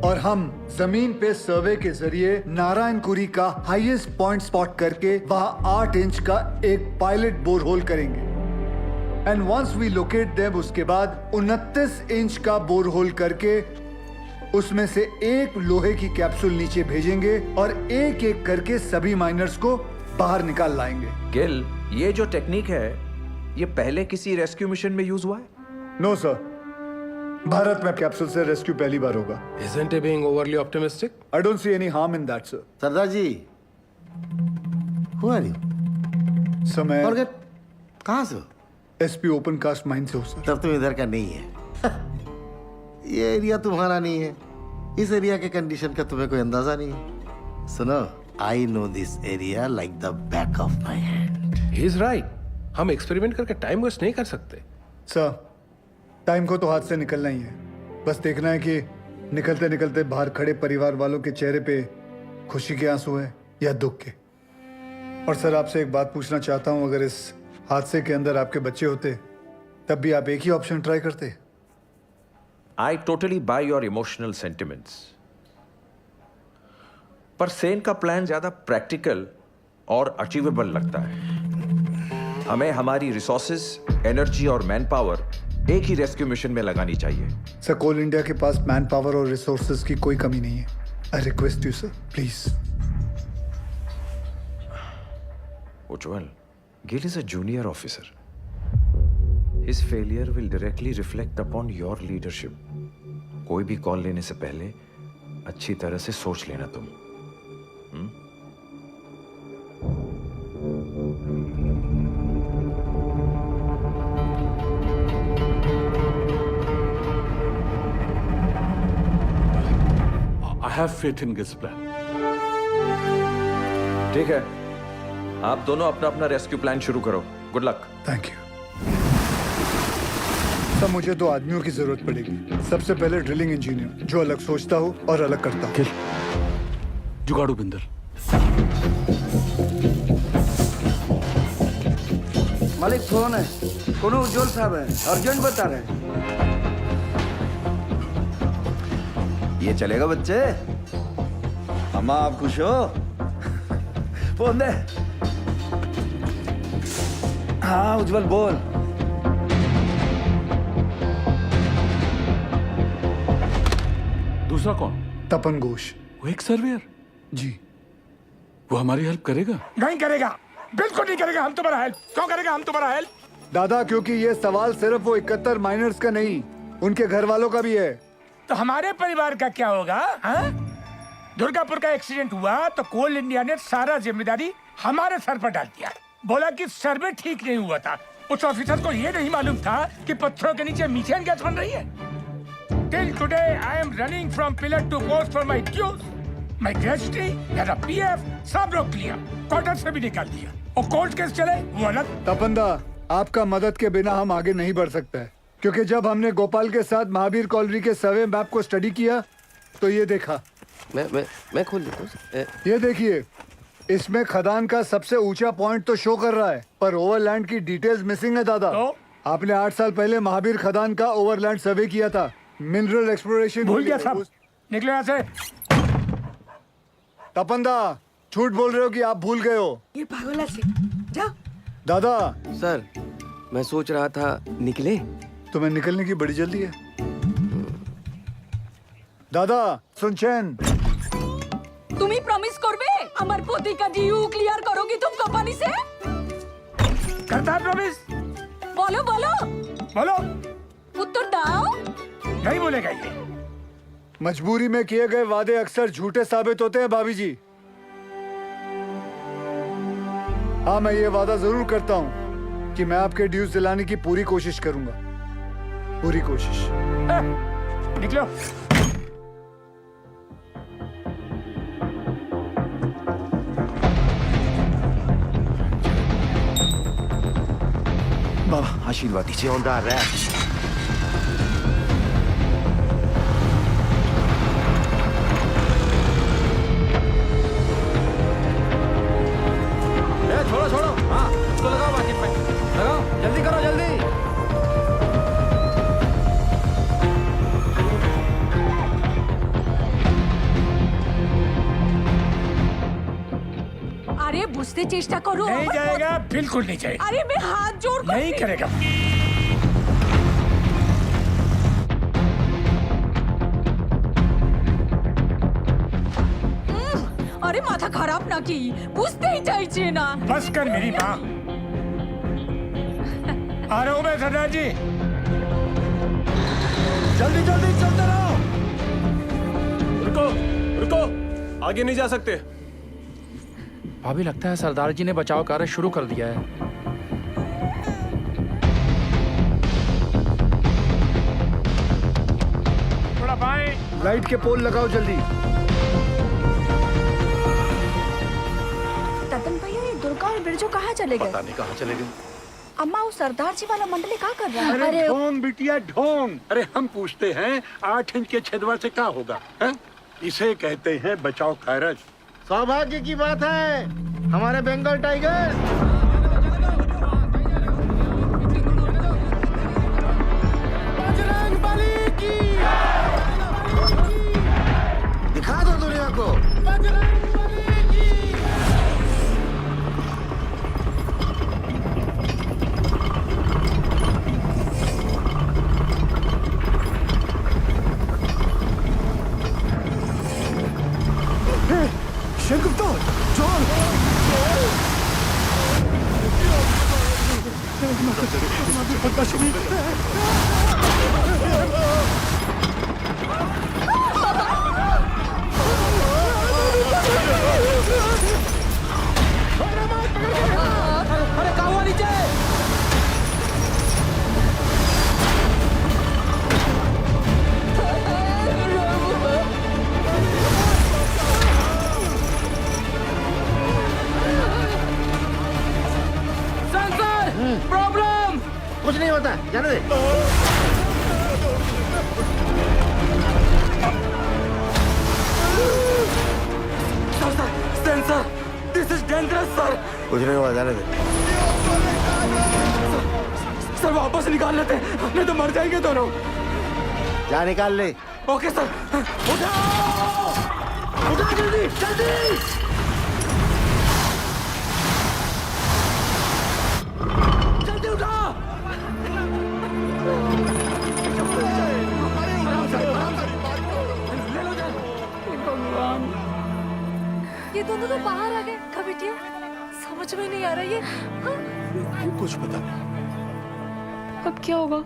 और हम जमीन पे सर्वे के जरिए नारायणकुरी का हाईएस्ट पॉइंट स्पॉट करके वहां 8 इंच का एक पायलट बोरहोल करेंगे। And once we locate them, उसके बाद 29 इंच का बोरहोल करके उसमें से एक लोहे की कैप्सूल नीचे भेजेंगे और एक एक करके सभी माइनर्स को बाहर निकाल लाएंगे। गिल, ये जो टेक्निक है ये पहले किसी रेस्क्यू मिशन में यूज हुआ है? नो सर, भारत में कैप्सूल से रेस्क्यू पहली बार होगा। Isn't he being overly optimistic? I don't see any harm in that, sir. Sardar ji, who are you? Sir मैं फॉरगेट, कहाँ से हो? एसपी ओपन कास्ट माइन से हो सर। तब तुम इधर का नहीं है। ये एरिया तुम्हारा नहीं है, इस एरिया के कंडीशन का तुम्हें कोई अंदाजा नहीं है। सुनो, I know this area like the back of my hand. He is right. हम एक्सपेरिमेंट करके टाइम वेस्ट नहीं कर सकते। सर, टाइम को तो हाथ से निकलना ही है, बस देखना है कि निकलते निकलते बाहर खड़े परिवार वालों के चेहरे पे खुशी के आंसू है या दुख के। और सर, आपसे एक बात पूछना चाहता हूं, अगर इस हादसे के अंदर आपके बच्चे होते तब भी आप एक ही ऑप्शन ट्राई करते? I totally by your emotional sentiments, पर सेन का प्लान ज्यादा प्रैक्टिकल और अचीवेबल लगता है। हमें हमारी रिसोर्सेज, एनर्जी और मैन पावर एक ही रेस्क्यू मिशन में लगानी चाहिए। सर, कोल इंडिया के पास मैन पावर और रिसोर्सेज की कोई कमी नहीं है। I request you sir, please. Ujjwal, Gill is a junior officer. His failure will directly reflect upon your leadership. कोई भी कॉल लेने से पहले अच्छी तरह से सोच लेना तुम। I have faith in Gil's plan. ठीक है, आप दोनों अपना अपना रेस्क्यू प्लान शुरू करो। Good luck. Thank you sir. मुझे 2 आदमियों की जरूरत पड़ेगी। सबसे पहले ड्रिलिंग इंजीनियर, जो अलग सोचता हो और अलग करता हो। जुगाड़ू बिंदर। मालिक फोन है, कोनो उज्जवल साहब है, अर्जेंट बता रहे हैं। ये चलेगा बच्चे? अम्मा आप खुश हो? फोन दे। हाँ उज्जवल बोल। दूसरा कौन? तपन घोष। वो एक सर्वेयर? जी। वो हमारी हेल्प करेगा? नहीं करेगा, बिल्कुल नहीं करेगा। हम तुम्हारा हेल्प क्यों करेगा? हम तुम्हारा हेल्प दादा, क्योंकि ये सवाल सिर्फ वो 71 माइनर्स का नहीं, उनके घर वालों का भी है। तो हमारे परिवार का क्या होगा? हाँ? दुर्गापुर का एक्सीडेंट हुआ तो कोल इंडिया ने सारा जिम्मेदारी हमारे सर पर डाल दिया। बोला कि सर्वे ठीक नहीं हुआ था। उस ऑफिसर को ये नहीं मालूम था कि पत्थरों के नीचे मीथेन गैस बन रही है। Till today, I am running from pillar to post for my dues. My gratuity, मेरा PF, सब रोक लिया, क्वार्टर से भी निकाल दिया। और कोर्ट केस चले, वो अलग। तपंदा, आपका मदद के बिना हम आगे नहीं बढ़ सकते हैं, क्योंकि जब हमने गोपाल के साथ महावीर कॉलोनी के सर्वे मैप को स्टडी किया, तो ये देखा। मैं खोल देता हूँ। ये देखिए, इसमें खदान का सबसे ऊंचा पॉइंट तो शो कर रहा है, पर ओवरलैंड की डिटेल्स मिसिंग है दादा। आपने 8 साल पहले महावीर खदान का ओवरलैंड सर्वे किया था, मिनरल एक्सप्लोरेशन भूल गया साहब, निकलो यहाँ से। तपंदा, झूठ बोल रहे हो कि आप भूल गए हो? ये पागल से जा। दादा सर, मैं सोच रहा था निकले। तुम्हें निकलने की बड़ी जल्दी है। दादा सुनचैन, তুমি প্রমিস করবে আমার পতিকা ডিউ ক্লিয়ার করোगी तुम कंपनी से? करता है प्रॉमिस। बोलो बोलो बोलो। उत्तर दाओ। नहीं बोलेगा ये। मजबूरी में किए गए वादे अक्सर झूठे साबित होते हैं भाभी जी। हाँ, मैं ये वादा जरूर करता हूँ कि मैं आपके ड्यूज दिलाने की पूरी कोशिश करूंगा, पूरी कोशिश। निकलो। बाबा आशीर्वाद दीजिए। छोड़ो छोड़ो, हाँ इसको लगाओ बाकी पे, लगाओ जल्दी करो जल्दी। अरे बुझते चेष्टा करो। नहीं जाएगा, बिल्कुल नहीं जाएगा। अरे मैं हाथ जोड़ कर नहीं करेगा। अरे माथा खराब ना की, बुझते ही चाहिए ना। बस कर मेरी माँ। आ रहा हूँ मैं सरदार जी। जल्दी जल्दी चलते रहो। रुको रुको, आगे नहीं जा सकते। भाभी लगता है सरदार जी ने बचाव कार्य शुरू कर दिया है। थोड़ा बाएं। लाइट के पोल लगाओ जल्दी। तपन भैया, ये दुर्गा और बिरजू कहाँ चले गए? पता नहीं कहाँ चले गए। अम्मा, वो सरदार जी वाला मंडली क्या कर रहा है? अरे ढोंग बिटिया ढोंग। अरे हम पूछते हैं 8 इंच के छेदवा से क्या होगा है? इसे कहते हैं बचाव कार्य। सौभाग्य की बात है, हमारे बंगाल टाइगर। बजरंगबली की दिखा दो दुनिया को। बजरंगबली की। शेरगुप्ता, जॉन। अरे कहाँ हुआ नीचे? प्रॉब्लम कुछ नहीं होता, जाने दे। Sen sir, this is dangerous sir. कुछ नहीं हुआ, जाने दे। सर वापस निकाल लेते हैं, नहीं तो मर जाएंगे दोनों। जा निकाल ले। Okay sir. उठाओ, उठाओ जल्दी जल्दी। जल्दी उठाओ। भगवान, ये दोनों तो बाहर आ गए। कभी समझ में नहीं आ रहा ये। कुछ पता नहीं। अब क्या होगा?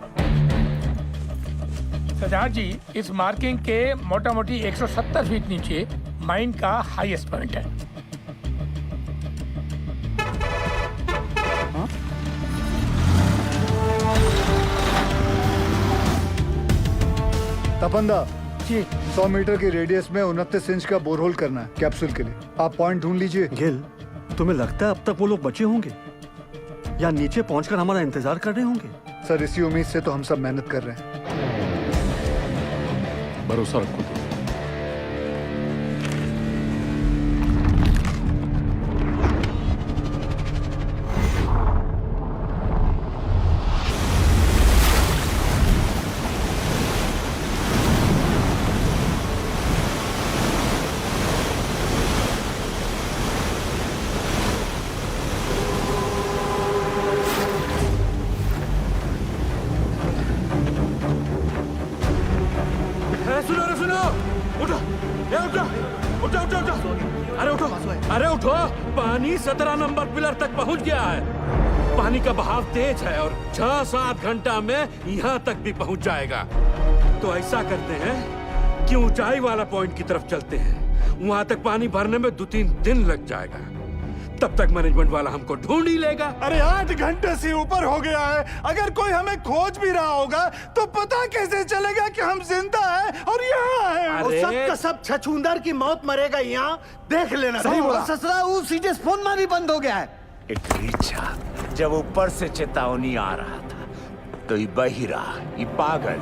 सरदार जी, इस मार्किंग के मोटा मोटी 170 फीट नीचे माइन का हाईएस्ट पॉइंट है। पापंदा जी 100 मीटर की रेडियस में 29 इंच का बोरहोल करना है कैप्सूल के लिए। आप पॉइंट ढूंढ लीजिए। गिल, तुम्हें लगता है अब तक वो लोग बचे होंगे या नीचे पहुंचकर हमारा इंतजार कर रहे होंगे? सर इसी उम्मीद से तो हम सब मेहनत कर रहे हैं। भरोसा रखो। अरे उठो, पानी 17 नंबर पिलर तक पहुंच गया है। पानी का बहाव तेज है और 6-7 घंटा में यहाँ तक भी पहुंच जाएगा। तो ऐसा करते हैं कि ऊंचाई वाला पॉइंट की तरफ चलते हैं। वहां तक पानी भरने में 2-3 दिन लग जाएगा। तब तक मैनेजमेंट वाला हमको ढूंढ ही लेगा। अरे 8 घंटे से ऊपर हो गया है। अगर कोई हमें खोज भी रहा होगा तो पता कैसे चलेगा कि हम जिंदा हैं और यहाँ हैं? और सब का सब छछूंदर की मौत मरेगा यहाँ, देख लेना। सही बोला। ससुरा वो सीधे फोन मारी बंद हो गया है। इच्छा जब ऊपर से चेतावनी आ रहा था तो ये बहिरा, ये पागल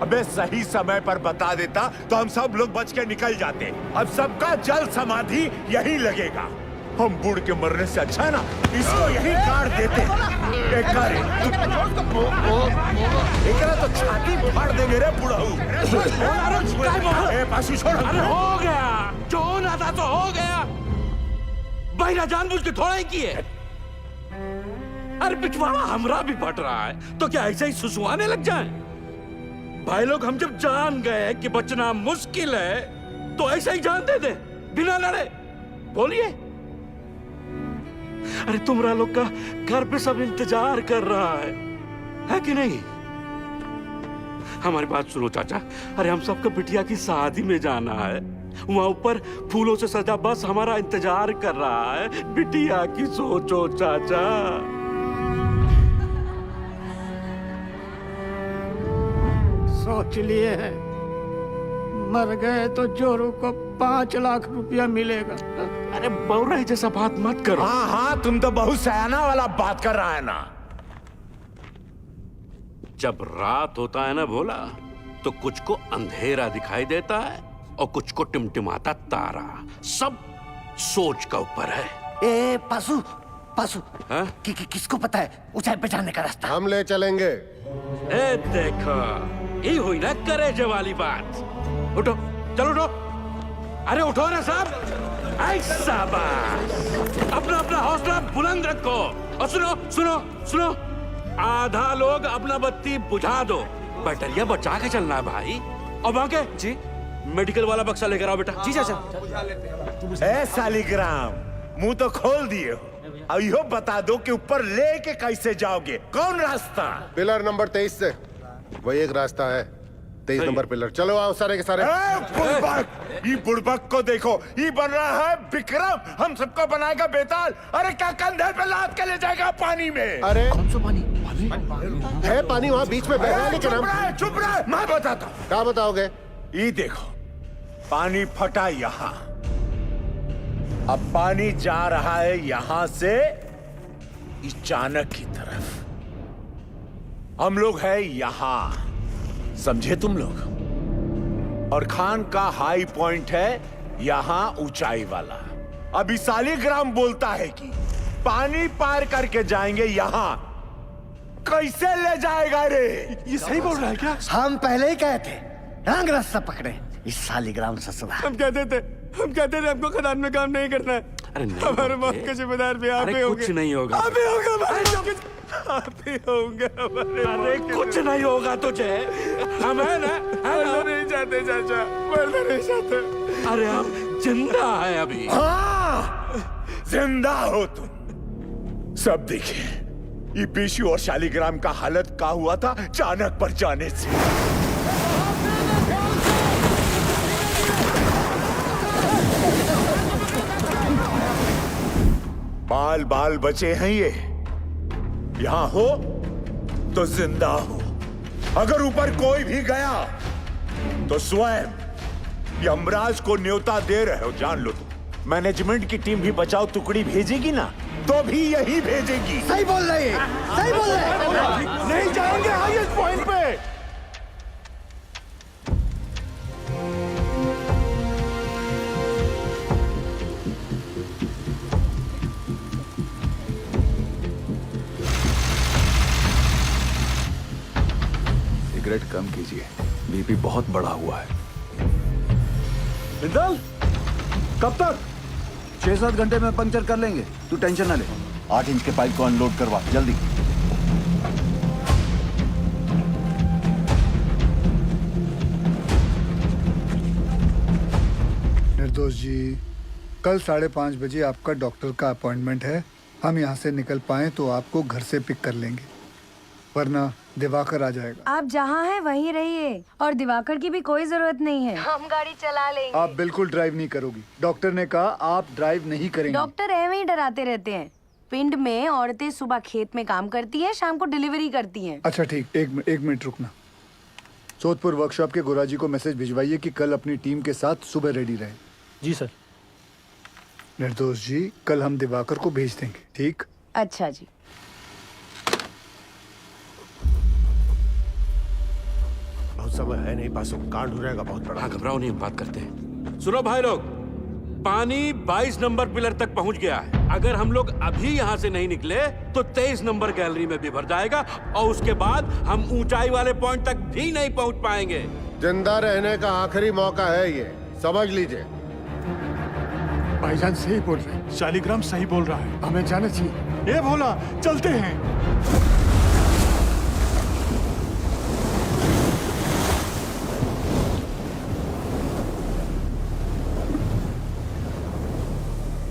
अबे सही समय पर बता देता तो हम सब लोग बच के निकल जाते। अब सबका जल समाधि यही लगेगा। हम बूढ़ के मरने से अच्छा है ना इसको यही काट देते। एकरा तो छाती फाड़ देंगे रे बुढ़ाऊ। पासू छोड़। अरे हो गया, जो होना था तो हो गया। बहिरा जानबूझ के थोड़ा ही किए। अरे पिछवाड़ा हमरा भी फट रहा है तो क्या ऐसे ही सुसुआने लग जाएं? भाई लोग हम जब जान गए कि बचना मुश्किल है तो ऐसे ही जान दे दे बिना लड़े। बोलिए। अरे तुमरा लोग का घर पे सब इंतजार कर रहा है कि नहीं? हमारी बात सुनो चाचा। अरे हम सबको बिटिया की शादी में जाना है। वहां ऊपर फूलों से सजा बस हमारा इंतजार कर रहा है। बिटिया की सोचो चाचा। सोच लिए हैं, मर गए तो जोरू को 5 लाख रुपया मिलेगा। अरे बौरा जैसा बात मत करो। हाँ हाँ तुम तो बहुत सयाना वाला बात कर रहा है ना। जब रात होता है ना भोला तो कुछ को अंधेरा दिखाई देता है और कुछ को टिमटिमाता तारा। सब सोच का ऊपर है। ए पासू पासू हाँ? किसको पता है ऊंचाई पे जाने का रास्ता? हम ले चलेंगे। ए देखो, ये हुई ना करेजे वाली बात। उठो, चलो उठो। अरे उठो ना साहब। ऐसा बात। अपना अपना हौसला बुलंद रखो। और सुनो सुनो सुनो, आधा लोग अपना बत्ती बुझा दो। बैटरिया बचा के चलना है भाई। और बाके जी मेडिकल वाला बक्सा लेकर आओ बेटा। जी चाचा। ए सालीग्राम, मुंह तो खोल दिए हो। अब यो बता दो कि ऊपर लेके कैसे जाओगे? कौन रास्ता? पिलर नंबर 23 से। वही एक रास्ता है, 23 नंबर पिलर। चलो आओ सारे के सारे। बुड़बक, ये बुड़बक को देखो, ये बन रहा है विक्रम। हम सबको बनाएगा बेताल। अरे क्या कंधे पे लाद के ले जाएगा पानी में? अरे कौन सा पानी? है पानी वहाँ बीच में बह रहा है। लेकिन हम चुप रहे, मैं बताता हूँ। क्या बताओगे? ये देखो, पानी फटा यहाँ। अब पानी जा रहा है यहां से इस चाणक की तरफ। हम लोग है यहां, समझे तुम लोग? और खान का हाई पॉइंट है यहां ऊंचाई वाला। अभी सालीग्राम बोलता है कि पानी पार करके जाएंगे यहां। कैसे ले जाएगा रे? ये सही बोल रहा है क्या? हम पहले ही कहे थे रंग रास्ता पकड़े इस सालीग्राम ससुरा। हम कहते थे हमको खदान में काम नहीं करना है। अरे नहीं हमारे मौत के जिम्मेदार भी आप ही होंगे। कुछ नहीं होगा। आप ही होगा हमारे। आप ही होंगे हमारे। अरे कुछ नहीं होगा तुझे। हम है ना? मरना नहीं चाहते चाचा, मरना नहीं चाहते। अरे हम जिंदा है अभी। हाँ, जिंदा हो तुम। सब देखिए, ये पेशू और शालीग्राम का हालत क्या हुआ था चाणक पर जाने से। बाल बाल बचे हैं ये। यहां हो तो जिंदा हो। अगर ऊपर कोई भी गया तो स्वयं यमराज को न्योता दे रहे हो, जान लो तुम। मैनेजमेंट की टीम भी बचाओ टुकड़ी भेजेगी ना, तो भी यही भेजेगी। सही बोल रहे हैं, सही बोल रहे हैं। नहीं जाएंगे हाईएस्ट पॉइंट पे। सिगरेट कम कीजिए, बीपी बहुत बढ़ा हुआ है। बिंदल, कब तक? 6-7 घंटे में पंक्चर कर लेंगे, तू टेंशन ना ले। 8 इंच के पाइप को अनलोड करवा जल्दी। निर्दोष जी, कल 5:30 बजे आपका डॉक्टर का अपॉइंटमेंट है। हम यहाँ से निकल पाए तो आपको घर से पिक कर लेंगे, वरना दिवाकर आ जाएगा। आप जहाँ हैं वहीं रहिए और दिवाकर की भी कोई जरूरत नहीं है, हम गाड़ी चला लेंगे। आप बिल्कुल ड्राइव नहीं करोगी, डॉक्टर ने कहा आप ड्राइव नहीं करेंगे। डॉक्टर ऐਵੇਂ ही डराते रहते हैं। पिंड में औरतें सुबह खेत में काम करती हैं, शाम को डिलीवरी करती हैं। अच्छा ठीक, एक मिनट रुकना। सोदपुर वर्कशॉप के गोराजी को मैसेज भिजवाइए कि कल अपनी टीम के साथ सुबह रेडी रहे। जी सर। निर्दोष जी, कल हम दिवाकर को भेज देंगे, ठीक? अच्छा जी। बहुत समय है नहीं, पासों कांड हो जाएगा बहुत बड़ा। घबराओ नहीं, हम बात करते हैं। सुनो भाई लोग, पानी 22 नंबर पिलर तक पहुंच गया है। अगर हम लोग अभी यहाँ से नहीं निकले तो 23 नंबर गैलरी में भी भर जाएगा और उसके बाद हम ऊंचाई वाले पॉइंट तक भी नहीं पहुंच पाएंगे। जिंदा रहने का आखिरी मौका है ये, समझ लीजिए। भाईजान सही बोल रहे हैं, शालिग्राम सही बोल रहा है, हमें जाना चाहिए। ये भोला, चलते हैं।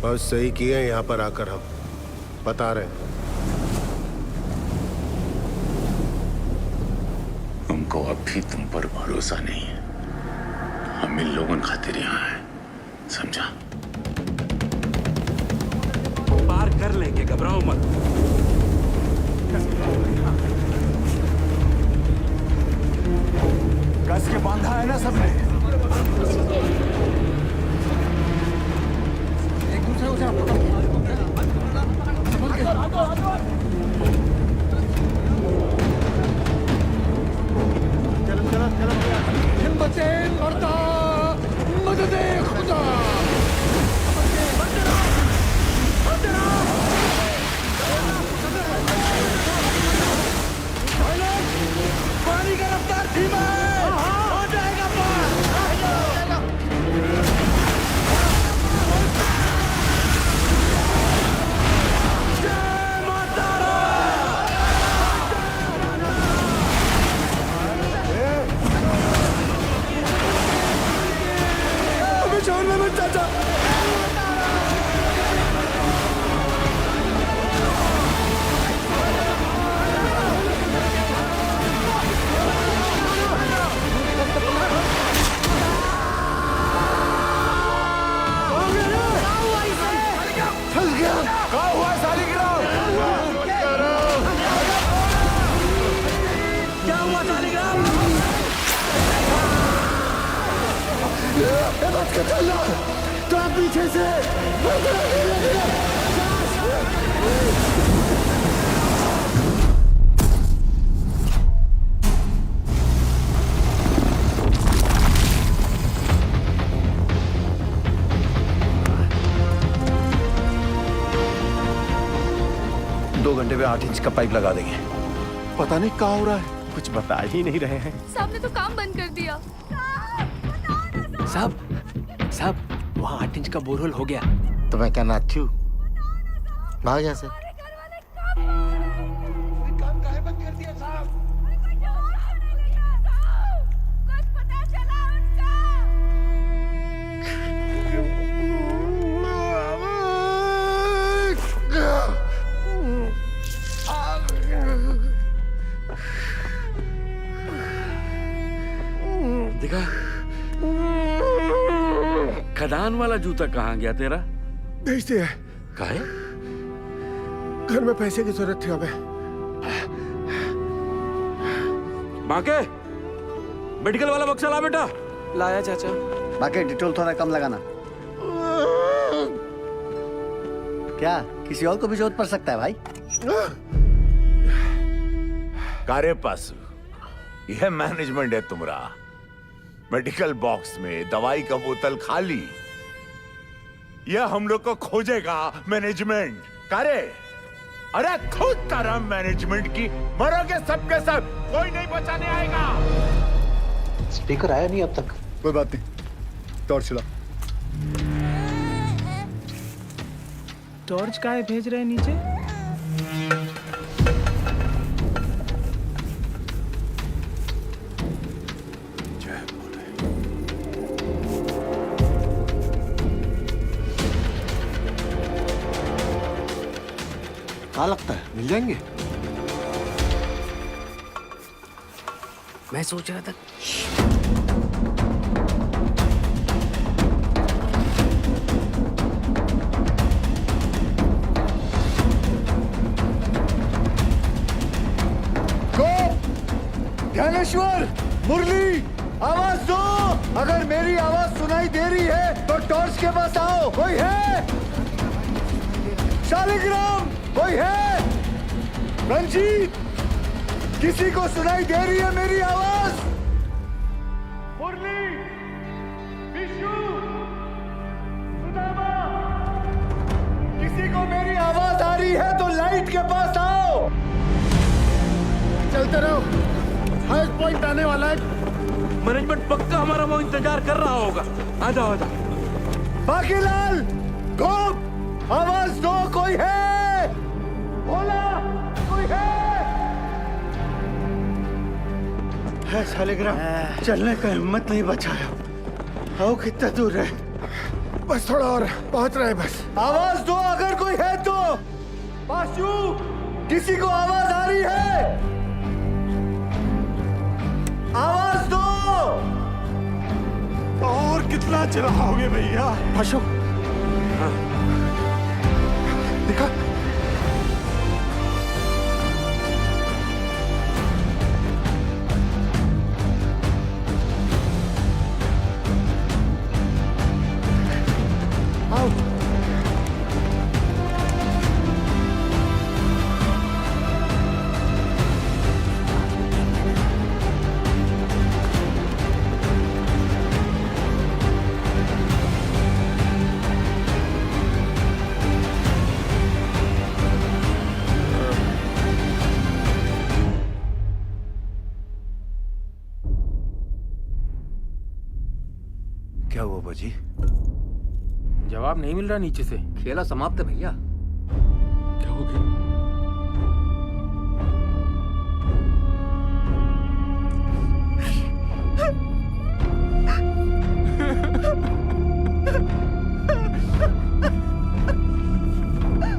बस सही किए यहाँ पर आकर, हम बता रहे हैं। हमको अब भी तुम पर भरोसा नहीं है। हम इन लोगों खातिर यहाँ हैं, समझा? पार कर लेंगे, घबराओ मत। कस के बांधा है ना सबने? एक दूसरे को हिम्मते मर्दा, मददे खुदा। पानी का रफ्तार धीमा है, हो जाएगा पार। चाचा, 2 घंटे में 8 इंच का पाइप लगा देंगे। पता नहीं क्या हो रहा है, कुछ बता ही नहीं रहे हैं। साहब ने तो काम बंद कर दिया। साहब वहाँ 8 इंच का बोरहोल हो गया। तो मैं क्या नाचू? भाग यहाँ से। देखा, खदान वाला जूता कहाँ गया तेरा? भेज दिया। काहे? घर में पैसे की जरूरत थी हमें। बाके, मेडिकल वाला बक्सा ला बेटा। लाया चाचा। बाकी डिटोल थोड़ा कम लगाना। क्या किसी और को भी जरूरत पड़ सकता है भाई? कारे पासु, यह मैनेजमेंट है तुम्हारा। मेडिकल बॉक्स में दवाई का बोतल खाली, यह हम लोग को खोजेगा मैनेजमेंट। कारे, अरे खुद तरह मैनेजमेंट की मरोगे सबके सब, कोई नहीं बचाने आएगा। स्पीकर आया नहीं अब तक। कोई बात नहीं, टॉर्च चला। टॉर्च काहे भेज रहे हैं नीचे? कहाँ लगता है मिल जाएंगे? मैं सोच रहा था ज्ञानेश्वर, मुरली, आवाज दो। अगर मेरी आवाज सुनाई दे रही है तो टॉर्च के पास आओ। कोई है? शालिग्राम, कोई है? रंजीत, किसी को सुनाई दे रही है मेरी आवाज? मुरली, विशु, सुदामा, किसी को मेरी आवाज आ रही है तो लाइट के पास आओ। चलते रहो, हाईएस्ट पॉइंट आने वाला है। मैनेजमेंट पक्का हमारा वो इंतजार कर रहा होगा। आ जाओ आ जाओ। बाकीलाल, गोप, आवाज दो। कोई है? बोला, कोई है शालिग्राम? चलने का हिम्मत नहीं बचाया। आओ, कितना दूर है? बस थोड़ा और, पहुंच रहे बस। आवाज दो अगर कोई है तो। पाशु, किसी को आवाज आ रही है? आवाज दो। और कितना चिल्लाओगे भैया? पाशु, दिखा। आओ। क्या हुआ बाजी? जवाब नहीं मिल रहा नीचे से। खेला समाप्त है भैया। क्या हो गया?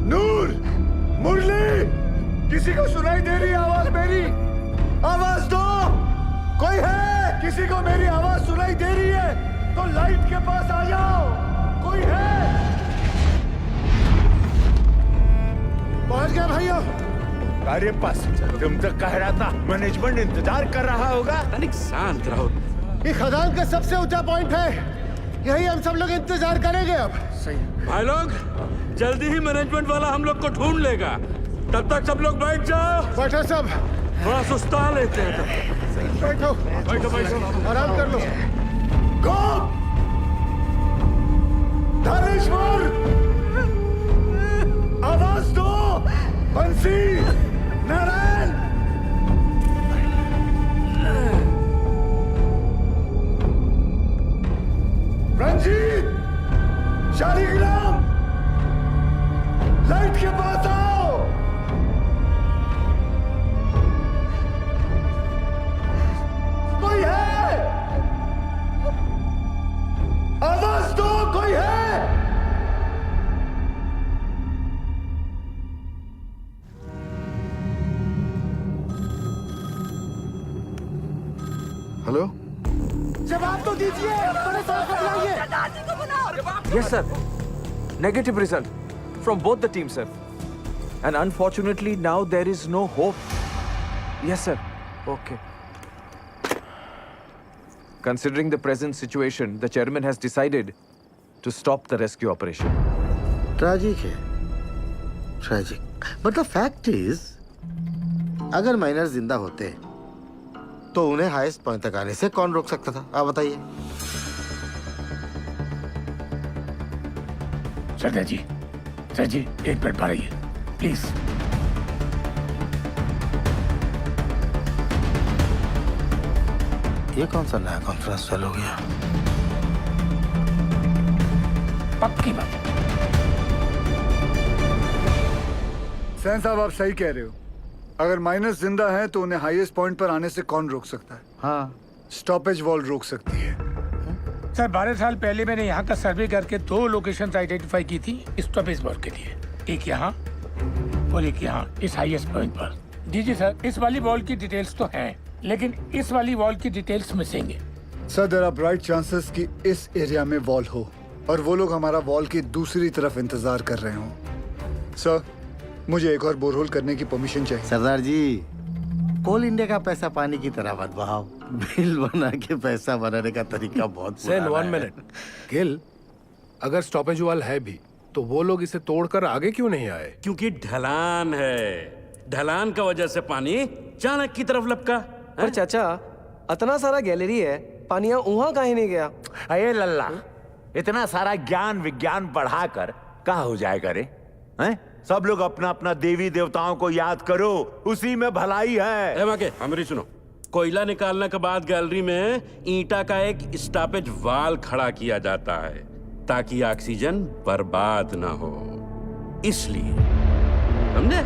नूर, मुरली, किसी को सुनाई दे रही आवाज मेरी? आवाज दो। कोई है? किसी को मेरी आवाज सुनाई दे रही है तो लाइट के पास आ जाओ। कोई है? पहुंच गया भाइयों। अरे पास, तुम तो कह रहा था मैनेजमेंट इंतजार कर रहा होगा। तनिक शांत रहो। ये खदान का सबसे ऊंचा पॉइंट है, यही हम सब लोग इंतजार करेंगे अब। सही भाई लोग, जल्दी ही मैनेजमेंट वाला हम लोग को ढूंढ लेगा। तब तक सब लोग बैठ जाओ। बैठो सब। थोड़ा सुस्ता लेते हैं तब। बैठो बैठो बैठो, आराम कर लो। गोप, धनेश्वर, आवाज दो। बंसी, नारायण, रंजीत, शालिग्राम, लाइट के पास आओ। कोई है? आवाज दो। कोई है? हेलो, जवाब तो दीजिए। बड़े साहब को बुलाइए। Yes, sir. Negative result from both the teams, sir. And unfortunately, now there is no hope. Yes, sir. Okay. Considering the present situation, the chairman has decided to stop the rescue operation. Tragic है, tragic. But the fact is, अगर माइनर जिंदा होते तो उन्हें हाईएस्ट पॉइंट तक आने से कौन रोक सकता था? आप बताइए। सर जी, एक मिनट रहिए प्लीज। ये कौन सा नया कॉन्फ्रेंस चालू हो गया? पक्की बात। सैन साहब, आप सही कह रहे हो। अगर माइनस जिंदा है तो उन्हें हाईएस्ट पॉइंट पर आने से कौन रोक सकता है? हाँ, स्टॉपेज वॉल रोक सकती है। सर 12 साल पहले मैंने यहाँ का सर्वे करके 2 लोकेशंस आइडेंटिफाई की थी स्टॉपेज वॉल के लिए, एक यहाँ और एक यहाँ इस हाईएस्ट पॉइंट पर। जी सर, इस वाली वॉल की डिटेल्स तो हैं, लेकिन इस वाली वॉल की डिटेल्स मिसिंग है। Sir, there are bright chances कि इस एरिया में वॉल हो और वो लोग हमारा वॉल की दूसरी तरफ इंतजार कर रहे हों। सर, मुझे एक और बोरहोल करने की परमिशन चाहिए। सरदार जी, कोल इंडिया का पैसा पानी की तरह मत बहाओ। बिल बना के पैसा बनाने का तरीका बहुत सेन, 1 मिनट। गिल, अगर स्टॉपेज वॉल है भी तो वो लोग इसे तोड़कर आगे क्यों नहीं आए? क्योंकि ढलान है, ढलान का वजह से पानी चाणक की तरफ लपका। पर चाचा, इतना सारा गैलरी है, पानिया वहां काहे नहीं गया? अये लल्ला, इतना सारा ज्ञान विज्ञान बढ़ाकर कहा हो जाएगा रे? हैं? सब लोग अपना अपना देवी देवताओं को याद करो, उसी में भलाई है। हमारी सुनो, कोयला निकालने के बाद गैलरी में ईंटा का एक स्टॉपेज वाल खड़ा किया जाता है ताकि ऑक्सीजन बर्बाद ना हो, इसलिए। समझे?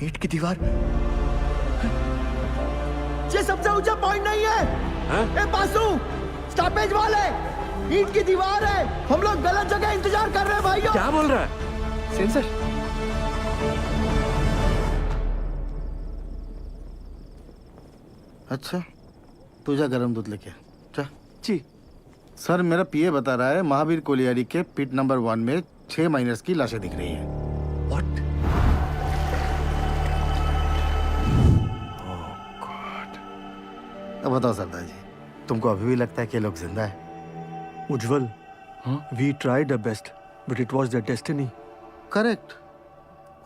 ईंट की दीवार। ये सबसे ऊंचा पॉइंट नहीं है। ए बासु, स्टॉपेज वॉल है, ईंट की दीवार है। हम लोग गलत जगह इंतजार कर रहे हैं भाइयों। क्या बोल रहा है? सेंसर। अच्छा, तुझा गरम दूध लेके जा। जी सर, मेरा पीए बता रहा है महावीर कोलियारी के पिट नंबर 1 में 6 माइनर्स की लाशें दिख रही हैं। What? अब बताओ सरदार जी, तुमको अभी भी लगता है कि ये लोग जिंदा है? Ujjwal, we tried our best but it was the destiny. Correct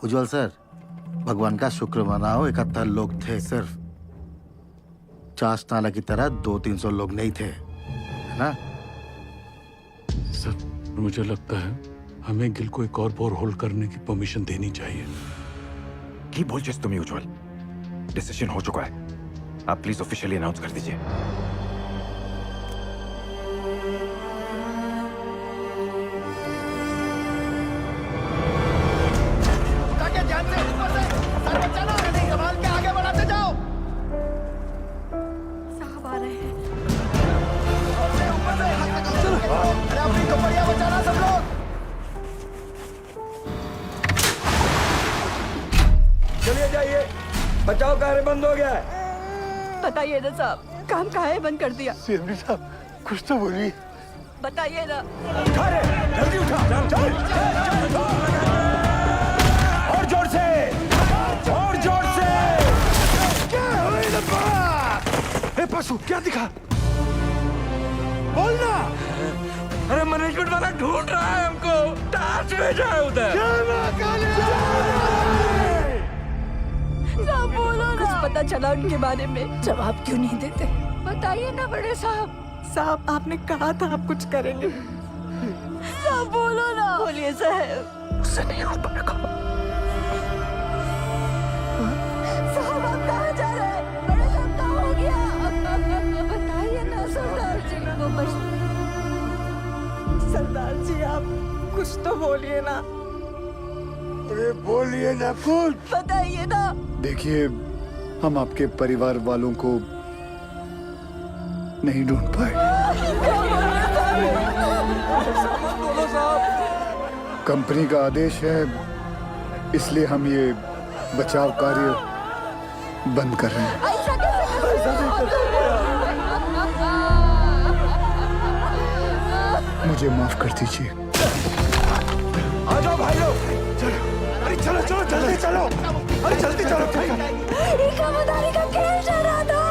Ujjwal sir, भगवान का शुक्र मनाओ, 71 लोग थे सिर्फ। चास नाला की तरह 200-300 लोग नहीं थे, है ना? सर, मुझे लगता है हमें गिल को एक और बोरहोल करने की परमिशन देनी चाहिए। की बोल जिस तुम्हें उज्जवल, डिसीजन हो चुका है, आप प्लीज ऑफिशियली अनाउंस कर दीजिए। ध्यान से, ऊपर से, सर बचाना, संभाल के आगे बढ़ाते जाओ। साहब आ रहे हैं। ऊपर से, अरे अपनी कपड़ियां बचाना सब लोग। चलिए जाइए, बचाव कार्य बंद हो गया है। बताइए ना साहब, काम काहे बंद कर दिया? सीएमडी साहब, कुछ तो बोलिए। बताइए ना। जल्दी उठा, चल। और जोर से, और जोर से। क्या हुई लपा? ए पासु, क्या दिखा? बोलना। अरे मैनेजमेंट वाला ढूंढ रहा है हमको, टार्च भेजा है उधर। साहब बोलो ना। कुछ पता चला उनके बारे में? जवाब क्यों नहीं देते? बताइए ना बड़े साहब। साहब, आपने कहा था आप कुछ करेंगे। साहब बोलो ना। बोलिए साहब। उससे नहीं हो पाएगा। साहब, आप कहाँ जा रहे हैं? बड़े साहब, क्या हो गया? बताइए ना सरदार जी को। बस सरदार जी, आप कुछ तो बोलिए ना। अरे बोलिए ना कुछ। बताइए ना। देखिए, हम आपके परिवार वालों को नहीं ढूंढ पाए। बोलो साहब। कंपनी का आदेश है, इसलिए हम ये बचाव कार्य बंद कर रहे हैं। मुझे माफ कर दीजिए। आ जाओ भाई लोग, चलो, अरे चलो चलो जल्दी चलो, अरे जल्दी चलो। खबरदारी का खेल चल रहा था।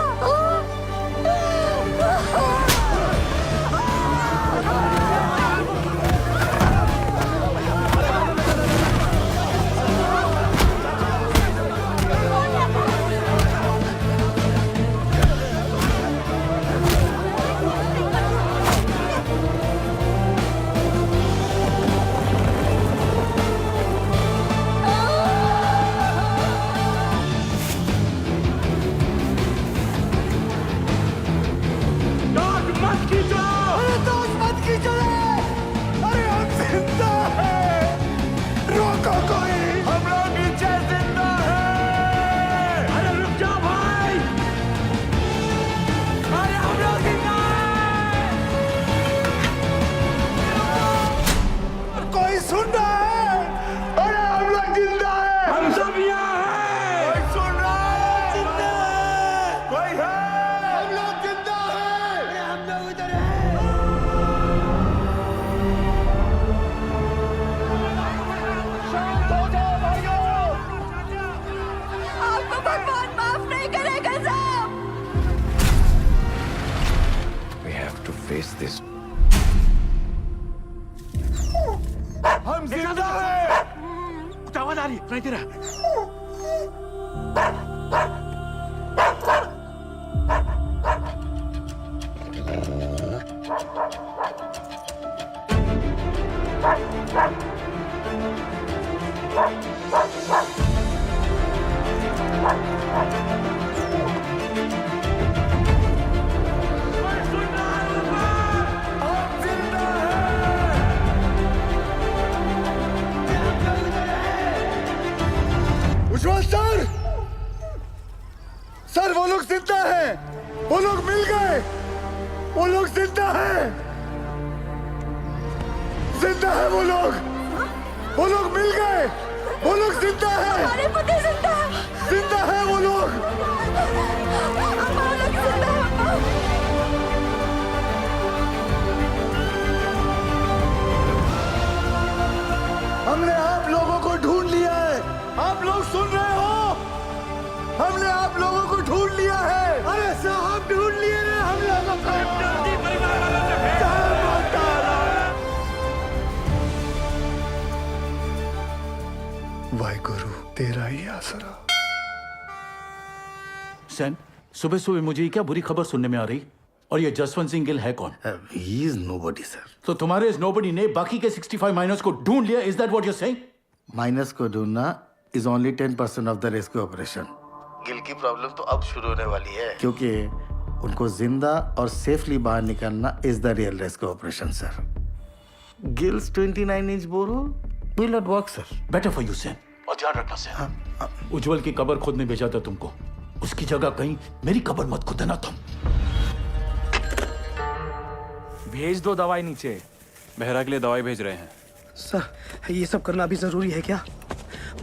face this. हम जिंदा हैं। कुछ आवाज आ रही है, सुनाई दे रहा है। उज्जवल सर, सर वो लोग जिंदा हैं, वो लोग मिल गए, वो लोग जिंदा हैं, जिंदा है वो लोग मिल गए, वो लोग जिंदा हैं, हमारे पति जिंदा है, जिंदा है वो लोग। हमने आप लोगों को ढूंढ लिया है, आप लोग सुन रहे हो? हमने आप लोगों को ढूंढ लिया है। अरे साहब ढूंढ लिए रे हम लोगों को। वाहिगुरु तेरा ही आसरा। सैन, सुबह सुबह मुझे क्या बुरी खबर सुनने में आ रही? और ये जसवंत सिंह गिल है कौन? He is nobody, sir. तो तुम्हारे इस नोबडी ने बाकी के 65 माइनर्स को ढूंढ लिया, is that what you are saying? Miners को ढूंढना is only 10% of the rescue operation. Gill की प्रॉब्लम तो अब शुरू होने वाली है, क्योंकि उनको जिंदा और सेफली बाहर निकालना is the real rescue operation, sir. Gil's 29-inch borehole will not work, sir. Better for you सैन, और ध्यान रखना सैन। उज्जवल की कब्र खोदने भेजा था तुमको, उसकी जगह कहीं मेरी कब्र मत खोदना तुम। भेज दो दवाई नीचे। मेहरा के लिए दवाई भेज रहे हैं। सर, ये सब करना अभी जरूरी है क्या?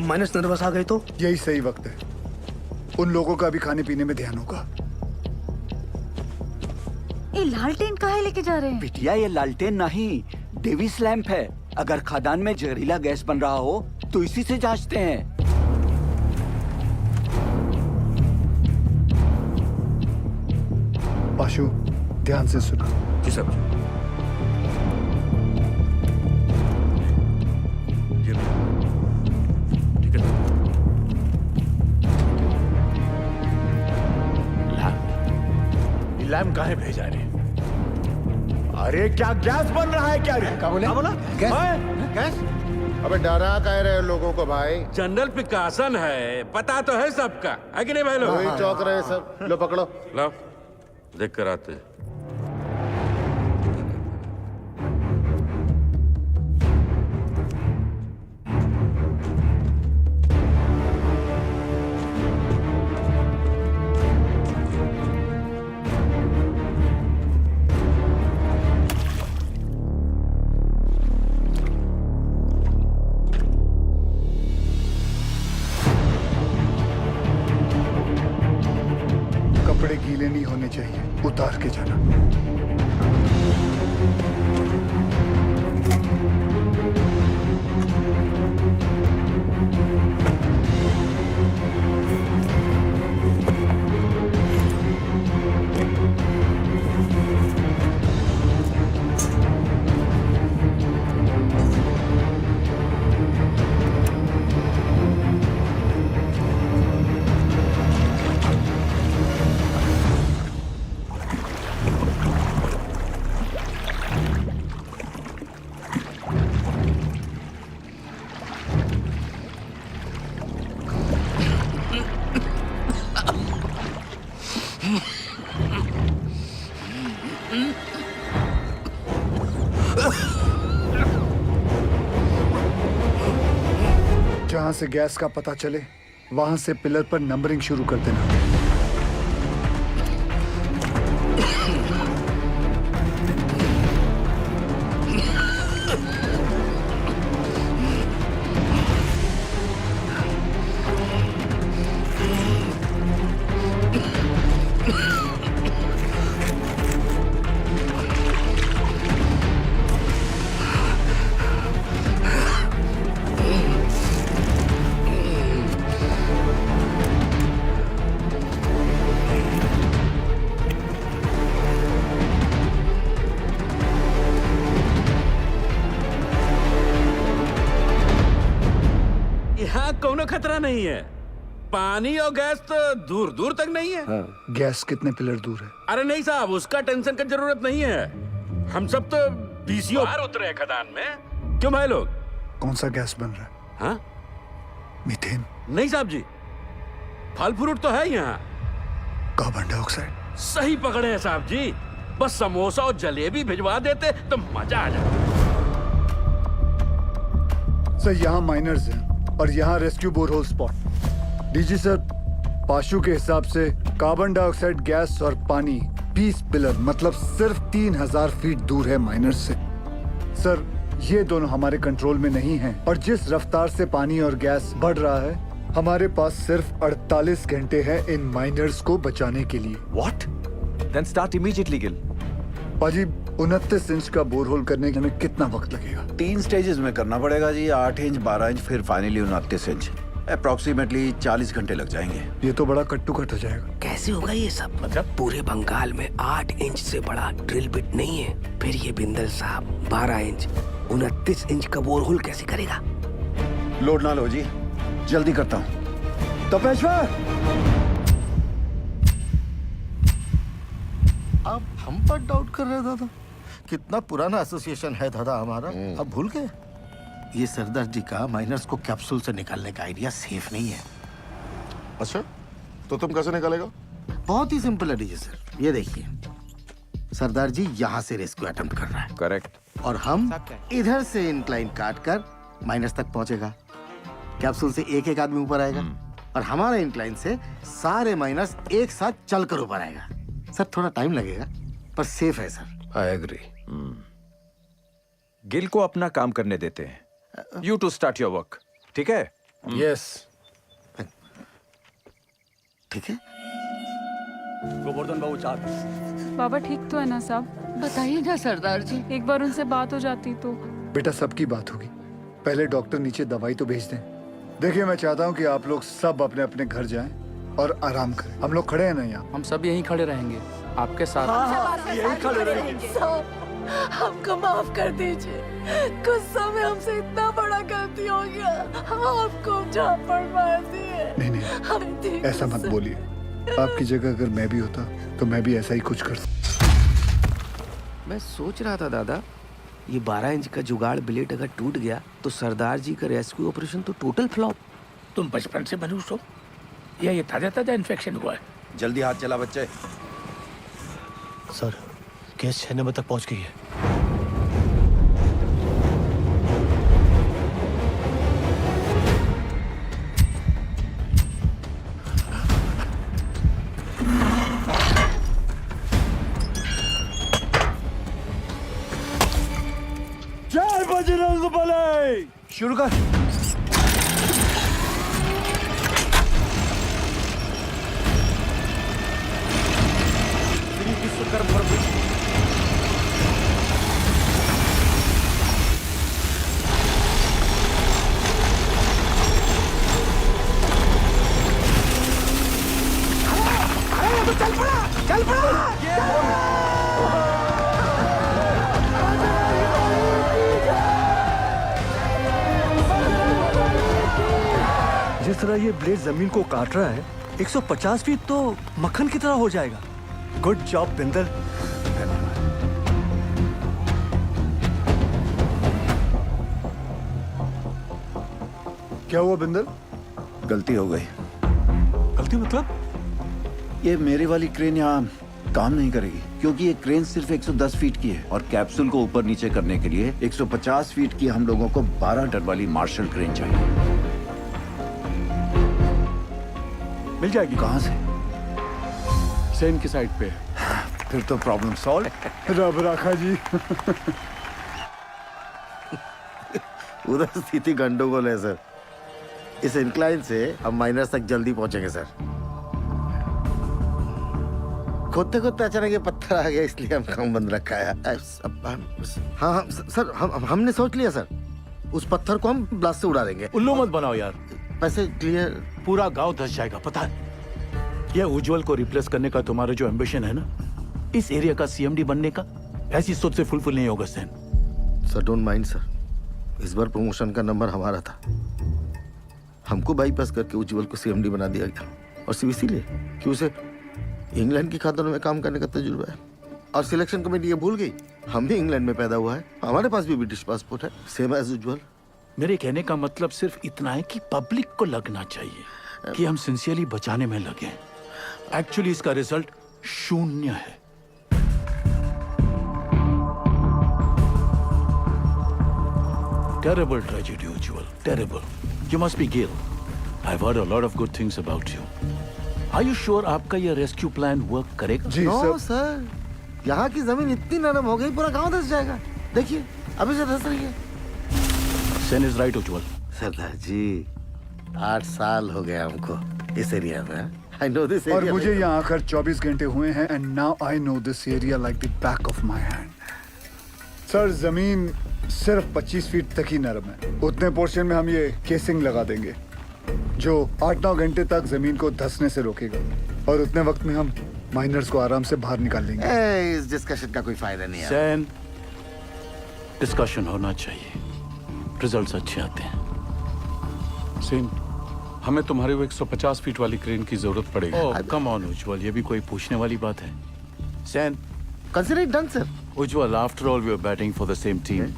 माइनस नर्वस आ गए तो? यही सही वक्त है, उन लोगों का भी खाने पीने में ध्यान होगा। ये लालटेन काहे लेके जा रहे हैं? बिटिया ये लालटेन नहीं, डेविस लैंप है। अगर खदान में जहरीला गैस बन रहा हो तो इसी से जांचते हैं। पाशु, ध्यान से सुना। जी सर। लैम्प काहे भेजा रे? अरे क्या गैस बन रहा है क्या रे? क्या बोला? गैस? अबे डरा कह रहे लोगों को भाई? जनरल पिकासन है, पता तो है सबका, है कि नहीं भाई लोग? वही चौक रहे सब। लो पकड़ो। लो देख कर आते। जहां से गैस का पता चले वहां से पिलर पर नंबरिंग शुरू कर देना। यहाँ कोनो खतरा नहीं है। पानी और गैस तो दूर दूर तक नहीं है। गैस कितने पिलर दूर है? अरे नहीं साहब, उसका टेंशन की जरूरत नहीं है। हम सब तो बीसीओ बाहर उतरे हैं खदान में। क्यों भाई लोग? कौन सा गैस बन रहा है? हाँ? मीथेन? नहीं साहब जी, फल फ्रूट तो है यहाँ। Carbon dioxide? सही पकड़े हैं साहब जी। बस समोसा और जलेबी भिजवा देते तो मजा आ जाता। सर यहाँ माइनर्स हैं और यहाँ rescue borehole spot. DG sir, पाशु के हिसाब से कार्बन डाइऑक्साइड गैस और पानी 20 पिलर मतलब सिर्फ 3000 फीट दूर है माइनर्स से। सर ये दोनों हमारे कंट्रोल में नहीं हैं और जिस रफ्तार से पानी और गैस बढ़ रहा है हमारे पास सिर्फ 48 घंटे हैं इन माइनर्स को बचाने के लिए। What? Then start immediately, Gil. पाजी 29 इंच का बोरहोल करने में कितना वक्त लगेगा? 3 स्टेजेस में करना पड़ेगा जी, 8 इंच, 12 इंच, फिर फाइनली 29 इंच। अप्रोक्सीमेटली 40 घंटे लग जाएंगे। ये तो बड़ा कट्टू कट हो जाएगा। कैसे होगा ये सब? मतलब पूरे बंगाल में 8 इंच से बड़ा ड्रिल बिट नहीं है। फिर ये बिंदल साहब 12 इंच 29 इंच का बोरहोल कैसे करेगा? लोड ना लो जी, जल्दी करता हूँ। तपेश्वर, आप हम पर डाउट कर रहे हैं दादा? कितना पुराना एसोसिएशन है दादा हमारा, अब भूल गए? ये सरदार जी का माइनर्स को कैप्सूल से निकालने का आइडिया सेफ नहीं है। अच्छा, तो तुम कैसे निकालेगा? बहुत ही सिंपल है डीजे सर, ये देखिए सरदार जी यहाँ से रेस्क्यू अटेम्प्ट कर रहा है। करेक्ट। और हम इधर से इंक्लाइन काट कर माइनस तक पहुंचेगा। कैप्सूल से एक एक आदमी ऊपर आएगा और हमारा इंक्लाइन से सारे माइनस एक साथ चलकर ऊपर आएगा। सर थोड़ा टाइम लगेगा पर सेफ है सर। I agree. गिल को अपना काम करने देते हैं। You to start your work. ठीक है? यस। ठीक है। गोवर्धन बाबू चार। बाबा ठीक तो है ना साहब? बताइए ना सरदार जी, एक बार उनसे बात हो जाती तो। बेटा सबकी बात होगी, पहले डॉक्टर नीचे दवाई तो भेज दें। देखिए मैं चाहता हूँ कि आप लोग सब अपने अपने घर जाएं और आराम करें। हम लोग खड़े हैं ना यहाँ? हम सब यहीं खड़े रहेंगे आपके साथ। हाँ, यहीं खड़े रहेंगे। हमको माफ कर दीजिए, गुस्सा में हमसे इतना बड़ा गलती हो गया, आपको झापड़ मार दिए। नहीं ऐसा मत बोलिए। आपकी जगह अगर मैं भी होता तो मैं भी ऐसा ही कुछ करता। मैं सोच रहा था दादा, ये 12 इंच का जुगाड़ ब्लेड अगर टूट गया तो सरदार जी का रेस्क्यू ऑपरेशन तो टोटल फ्लॉप। तुम बचपन से मनुष्य हो या ये ताजा ताजा इन्फेक्शन हुआ है? जल्दी हाथ चला बच्चे। सर केस 6 नंबर तक पहुंच गई है। जय बजरंगबली। शुरू कर। चल पड़ा, चल पड़ा। जिस तरह ये ब्लेड जमीन को काट रहा है 150 फीट तो मक्खन की तरह हो जाएगा। Good job Bindal. क्या हुआ बिंदल? गलती हो गई। गलती मतलब? ये मेरी वाली क्रेन यहाँ काम नहीं करेगी क्योंकि ये क्रेन सिर्फ 110 फीट की है और कैप्सूल को ऊपर नीचे करने के लिए 150 फीट की हम लोगों को 12 टन वाली मार्शल क्रेन चाहिए। मिल जाएगी। कहाँ से? सेन की साइड पे। फिर तो प्रॉब्लम सॉल्व। रब राखा जी। उधर स्थिति गंडोगोल है सर। इस इंक्लाइन से हम माइनर्स तक जल्दी पहुंचेंगे सर। खोदते खोदते अचानक ये पत्थर आ गया, इसलिए हम काम बंद रखा है। हाँ हाँ सर, हमने सोच लिया सर, उस पत्थर को हम ब्लास्ट से उड़ा देंगे। उल्लू मत बनाओ यार। पैसे क्लियर। पूरा गांव धस जाएगा, पता है? यह उज्जवल को रिप्लेस करने का तुम्हारा जो एम्बिशन है ना, इस एरिया का सीएमडी बनने का, ऐसी सोच से फुलफिल नहीं होगा Sen. Sir don't mind sir, इस बार प्रमोशन का नंबर हमारा था। हमको बाईपास करके उज्जवल को सीएमडी बना दिया गया, और सिर्फ इसीलिए कि उसे इंग्लैंड की खातों में काम करने का तजुर्बा है। और सिलेक्शन कमेटी ये भूल गई, हम भी इंग्लैंड में पैदा हुआ है, हमारे पास भी ब्रिटिश पासपोर्ट है, सेम एज उज्जवल। मेरे कहने का मतलब सिर्फ इतना है कि पब्लिक को लगना चाहिए कि हम सिंसियरली बचाने में लगे हैं। एक्चुअली इसका रिजल्ट 0 है। Terrible tragedy, Ujjwal. Terrible. You must be Gil. I've heard a lot of good things about you. Are you sure आपका ये रेस्क्यू प्लान वर्क करेगा? जी सर, यहाँ की जमीन इतनी नरम हो गई, पूरा गांव धस जाएगा। देखिए अभी से धस रही है। Sen is right, Ujjwal. सरदार जी, 8 साल हो गए हमको इस एरिया में। I know this area. और मुझे यहाँ आकर 24 घंटे हुए हैं, and now I know this area like the back of my hand. Sir जमीन सिर्फ 25 फीट तक ही नरम है। उतने पोर्शन में हम ये केसिंग लगा देंगे जो 8-9 घंटे तक जमीन को धंसने से रोकेगा, और उतने वक्त में हम माइनर्स को आराम से बाहर निकाल लेंगे। इस डिस्कशन का कोई फायदा नहीं है। सेन, डिस्कशन होना चाहिए, रिजल्ट्स अच्छे आते हैं। सेन, हमें तुम्हारे वो 150 फीट वाली क्रेन की जरूरत पड़ेगी। ओह कम ऑन उज्जवल, ये भी कोई पूछने वाली बात है? Sen, consider it done sir. Ujjwal, after all we are batting for the same team.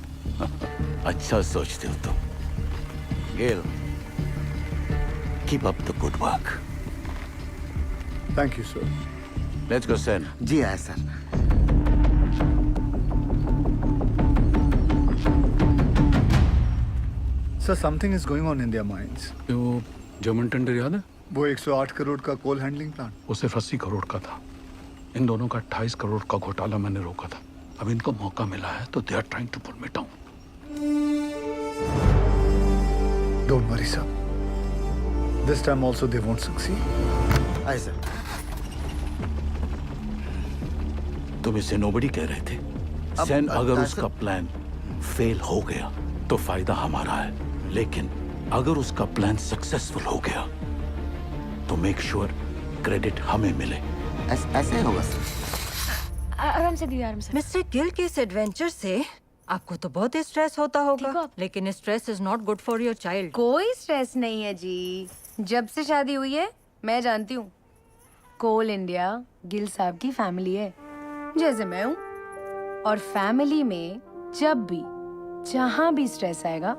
अच्छा सोचते हो तुम। Gail, keep up the good work. Thank you sir. Let's go Sen. जी आए sir. Sir something is going on in there minds. वो जर्मन टेंडर याद है? वो 108 करोड़ का कोल हैंडलिंग प्लांट, वो सिर्फ 80 करोड़ का था। इन दोनों का 28 करोड़ का घोटाला मैंने रोका था। अब इनको मौका मिला है तो they are trying to pull me down. Don't worry sir, this time also they won't succeed. Aye sir. तुम इसे नोबडी कह रहे थे। सेन, अगर उसका प्लान फेल हो गया तो फायदा हमारा है, लेकिन अगर उसका प्लान सक्सेसफुल हो गया तो मेक श्योर क्रेडिट हमें मिले। ऐसे होगा सर। आराम से दिया, आराम से। मिस्टर गिल के इस एडवेंचर से आपको तो बहुत स्ट्रेस होता होगा, लेकिन stress is not good for your child. कोई स्ट्रेस नहीं है जी। जब से शादी हुई है मैं जानती हूँ, कोल इंडिया गिल साहब की फैमिली है, जैसे मैं हूँ। और फैमिली में जब भी जहाँ भी स्ट्रेस आएगा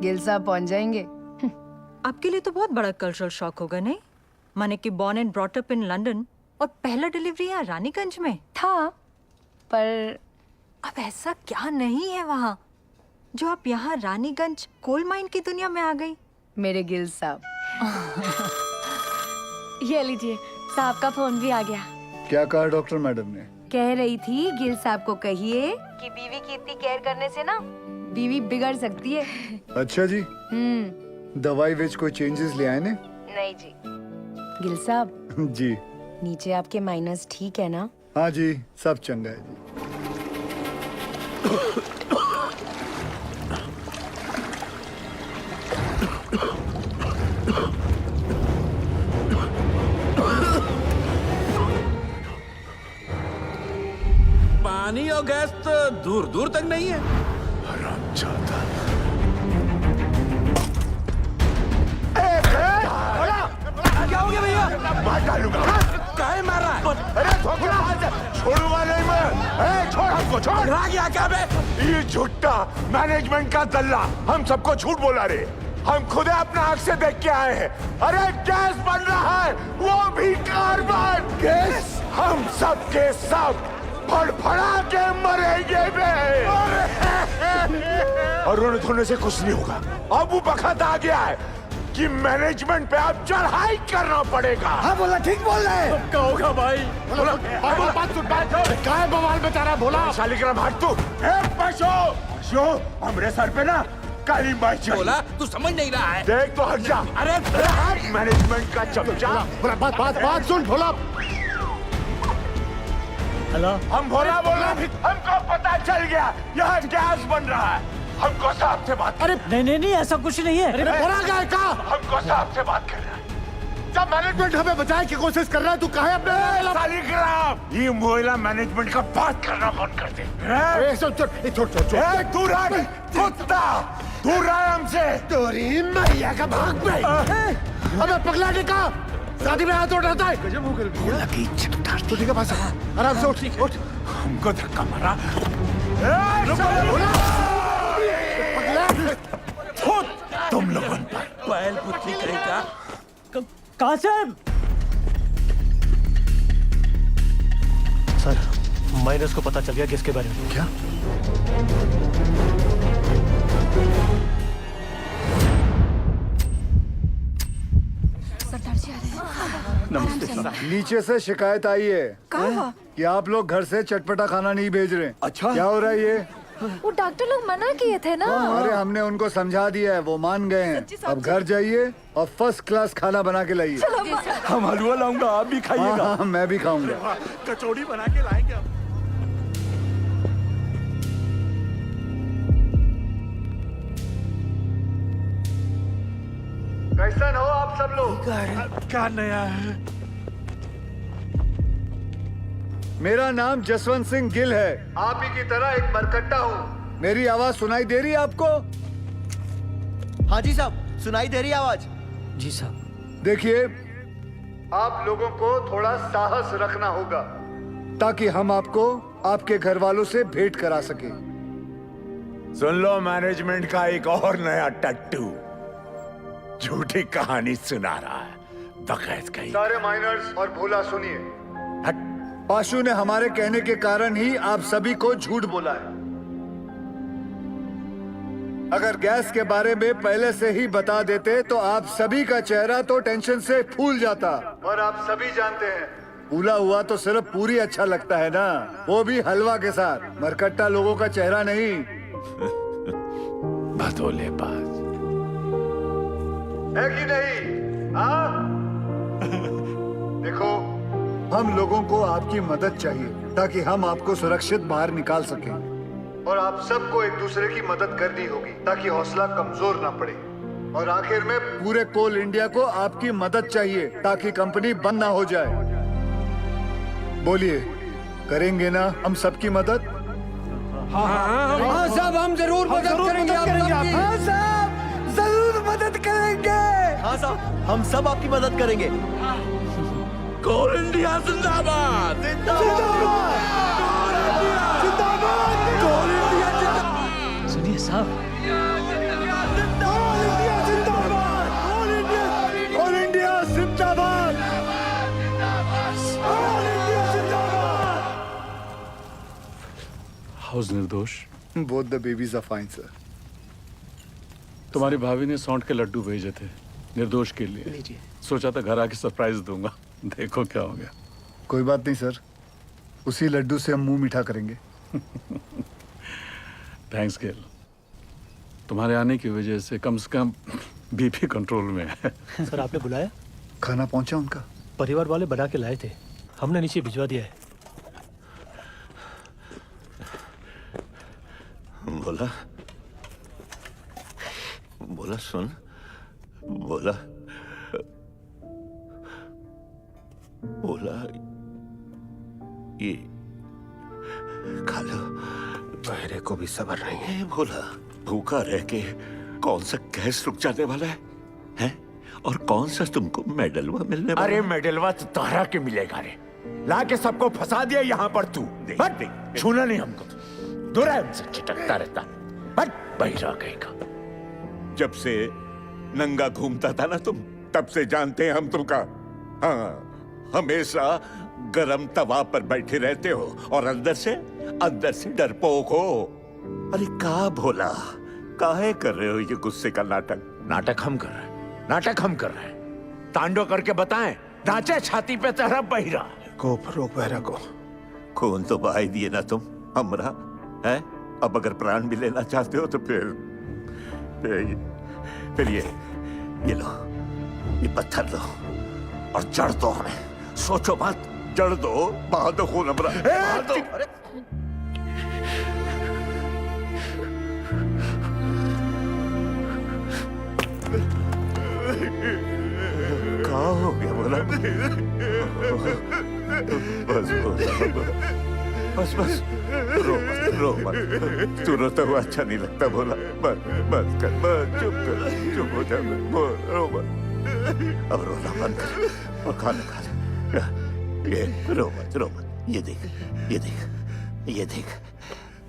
गिल साहब पहुंच जाएंगे। आपके लिए तो बहुत बड़ा कल्चरल शॉक होगा, नहीं? माने कि born and brought up in London, और पहला डिलीवरी यहाँ रानीगंज में था, पर अब ऐसा क्या नहीं है वहाँ जो आप यहाँ रानीगंज कोल माइन की दुनिया में आ गई? मेरे गिल साहब। ये लीजिए, साहब का फोन भी आ गया। क्या कहा डॉक्टर मैडम ने? कह रही थी गिल साहब को कहिए कि बीवी की इतनी केयर करने से ना बीवी बिगड़ सकती है। अच्छा जी। दवाई विच कोई चेंजेस ले आए ने? नहीं जी। गिल साहब जी। नीचे आपके माइनस ठीक है ना? हाँ जी, सब चंगा है जी। पानी और गैस तो दूर दूर तक नहीं है। हरामजादा। क्या हो गया भैया? मार डालूंगा। काहे मार रहा है? अरे छोड़ूंगा नहीं मैं। छोड़ हमको, छोड़। रहा क्या क्या बे? ये झूठा मैनेजमेंट का दल्ला हम सबको झूठ बोला रे। हम खुद अपना आंख से देख के आए हैं। अरे गैस बन रहा है, वो भी कार्बन गैस। हम सब के सब फड़फड़ा के मरेंगे बे। और रोने धोने से कुछ नहीं होगा। अब वो वक्त आ गया है। कि मैनेजमेंट पे आप चढ़ाई करना पड़ेगा। हाँ बोला, ठीक बोल रहा है। क्या होगा भाई? बोला, बात सुन, बात सुन। क्या है बवाल में तेरा? बोला शालिग्राम हट तू। पशु हमरे सर पे ना काली माई चाहिए। बोला तू समझ नहीं रहा है। देख तो हट जा। अरे मैनेजमेंट का चमचा। बात सुन भोला। हेलो, हम भोला बोला, हमको पता चल गया यहाँ गैस बन रहा है। हमको साहब से बात। अरे नहीं ऐसा कुछ नहीं है। अरे बड़ा गाय का हमको साहब से बात करना है। जब मैनेजमेंट हमें बचाने की कोशिश कर रहा है, तू कहे अपने शालिग्राम ये मोहल्ला मैनेजमेंट का बात करना बंद कर दे। छोड़ दूर है कुत्ता, दूर है हमसे। तोरी मैया का भाग पे। अबे पगला निका, शादी में हाथ उठाता है। गजब हो गया। तो ठीक है पास आराम से उठ। हमको धक्का मारा। तुम लोगों पर बैल पुत्री करेगा। कासिम सर, माइनस को पता चल गया किसके बारे में। क्या? सरदार जी आ रहे हैं। नमस्ते सर। नीचे से शिकायत आई है कि आप लोग घर से चटपटा खाना नहीं भेज रहे। अच्छा, क्या हो रहा है ये? वो डॉक्टर लोग मना किए थे ना। अरे हमने उनको समझा दिया है, वो मान गए हैं। अब घर जाइए और फर्स्ट क्लास खाना बना के लाइए। हम हलवा लाऊंगा, आप भी खाइएगा। हाँ, मैं भी खाऊंगा। कचौड़ी बना के लाएंगे हम। कैसन हो आप सब लोग? क्या नया है? मेरा नाम जसवंत सिंह गिल है। आप ही की तरह एक मरकट्टा हूँ। मेरी आवाज सुनाई दे रही है आपको? हाँ जी साहब, सुनाई दे रही है आवाज। जी साहब। देखिए, आप लोगों को थोड़ा साहस रखना होगा ताकि हम आपको आपके घर वालों से भेंट करा सके। सुन लो, मैनेजमेंट का एक और नया टट्टू झूठी कहानी सुना रहा है। बकैत कहीं। सारे माइनर्स और भोला सुनिए। पाशु ने हमारे कहने के कारण ही आप सभी को झूठ बोला है। अगर गैस के बारे में पहले से ही बता देते तो आप सभी का चेहरा तो टेंशन से फूल जाता। और आप सभी जानते हैं, फूला हुआ तो सिर्फ पूरी अच्छा लगता है ना, वो भी हलवा के साथ। मरकट्टा लोगों का चेहरा नहीं। भदोले बाज है कि नहीं? हाँ? देखो, हम लोगों को आपकी मदद चाहिए ताकि हम आपको सुरक्षित बाहर निकाल सकें। और आप सबको एक दूसरे की मदद करनी होगी ताकि हौसला कमजोर ना पड़े। और आखिर में पूरे कोल इंडिया को आपकी मदद चाहिए ताकि कंपनी बंद ना हो जाए। बोलिए, करेंगे ना हम सबकी मदद? हाँ साहब, हम जरूर मदद करेंगे। हाँ साहब, जरूर मदद करेंगे। हाँ साहब, हम सब आपकी मदद करेंगे। कोल इंडिया जिंदाबाद। सुनिए साहब, कोल इंडिया जिंदाबाद। How's Nirdosh. Both the babies are fine sir. तुम्हारी भाभी ने सौंठ के लड्डू भेजे थे निर्दोष के लिए। सोचा था घर आके सरप्राइज दूंगा, देखो क्या हो गया। कोई बात नहीं सर, उसी लड्डू से हम मुंह मीठा करेंगे। थैंक्स गिल, तुम्हारे आने की वजह से कम बीपी कंट्रोल में है। सर आपने बुलाया? खाना पहुंचा उनका? परिवार वाले बना के लाए थे, हमने नीचे भिजवा दिया है। बोला बोला सुन, बोला बोला ये खा लो। मेरे को भी सब्र नहीं है। बोला भूखा रह के कौन सा गैस रुक जाने वाला है, हैं? और कौन सा तुमको मेडलवा मिलने वाला? अरे मेडलवा तो तारा के मिलेगा रे। लाके सबको फंसा दिया यहाँ पर तू। हट, छूना नहीं हमको। दूर है हमसे, चिटकता रहता। हट, बहिरा कहेगा। जब से नंगा घूमता था ना तुम, तब से जानते हैं हम तुमका। हाँ, हमेशा गरम तवा पर बैठे रहते हो और अंदर से डरपोक हो। अरे का भोला, काहे कर रहे हो ये गुस्से का नाटक? नाटक हम कर रहे हैं। नाटक हम कर रहे हैं, तांडव करके बताएं, नाचे छाती पे तेरा बहिरा। रोक बहरा को। खून तो बहा ही दिए ना तुम हमरा, है? अब अगर प्राण भी लेना चाहते हो तो फिर ये लो, ये पत्थर लो और जड़ दो हमें। सोचो मत, जड़ दो, बहा दो खून हमरा, बहा दो। क्या हो गया बोला? बस रो मत, तू रोता हुआ अच्छा नहीं लगता बोला। बस कर, बस चुप हो जा, रो मत। अब रोना बंद कर और खाना खा ले। ये रो मत, ये देख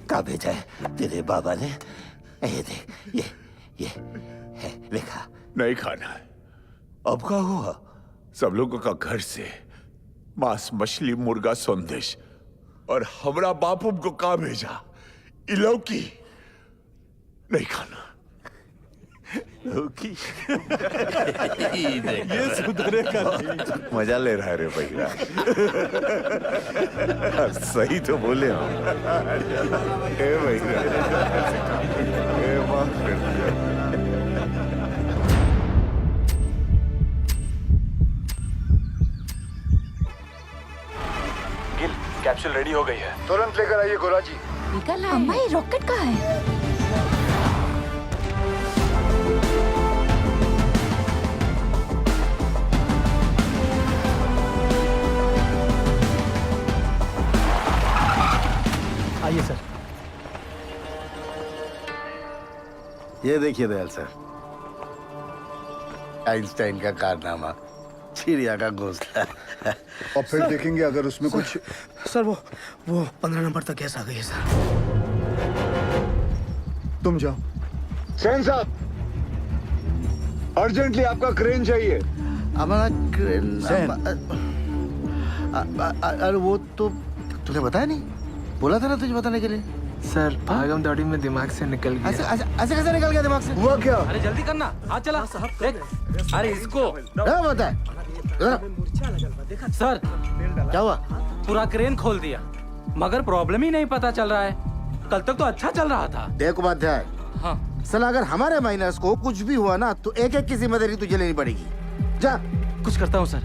क्या भेजा है तेरे बाबा ने, ये देख, ये है लिखा। नहीं खाना है। अब क्या हुआ? सब लोगों का घर से मांस, मछली, मुर्गा, संदेश, और हमरा बापू को कहा भेजा? इलौकी नहीं खाना। लौकी ये सुधरेगा नहीं। मजा ले रहा है रे भैया। सही तो बोले हो। ए भैया, ए माफ कर दिया। कैप्सूल रेडी हो गई है। तुरंत लेकर आइए गोरा जी। निकल आए। अम्मा ये रॉकेट कहाँ है? आइए सर। ये देखिए दयाल सर, आइंस्टाइन का कारनामा, चिड़िया का घोंसला। और फिर देखेंगे अगर उसमें कुछ। सर वो 15 नंबर तक गैस आ गई है सर। तुम जाओ। सेन साहब, अर्जेंटली आपका क्रेन चाहिए। हमारा क्रेन? अरे वो तो तुझे बताया नहीं, बोला था ना तुझे बताने के लिए। सर भागम दौड़ी में दिमाग से निकल गया। ऐसे कैसे निकल गया दिमाग से? हुआ क्या? अरे जल्दी करना, हाथ चला। अरे इसको क्या बता है? सर क्या हुआ? पूरा क्रेन खोल दिया, मगर प्रॉब्लम ही नहीं पता चल रहा है। कल तक तो अच्छा चल रहा था। देख उपाध्याय, हाँ सर अगर हमारे माइनर्स को कुछ भी हुआ ना तो एक एक की जिम्मेदारी तुझे लेनी पड़ेगी। जा। कुछ करता हूँ sir.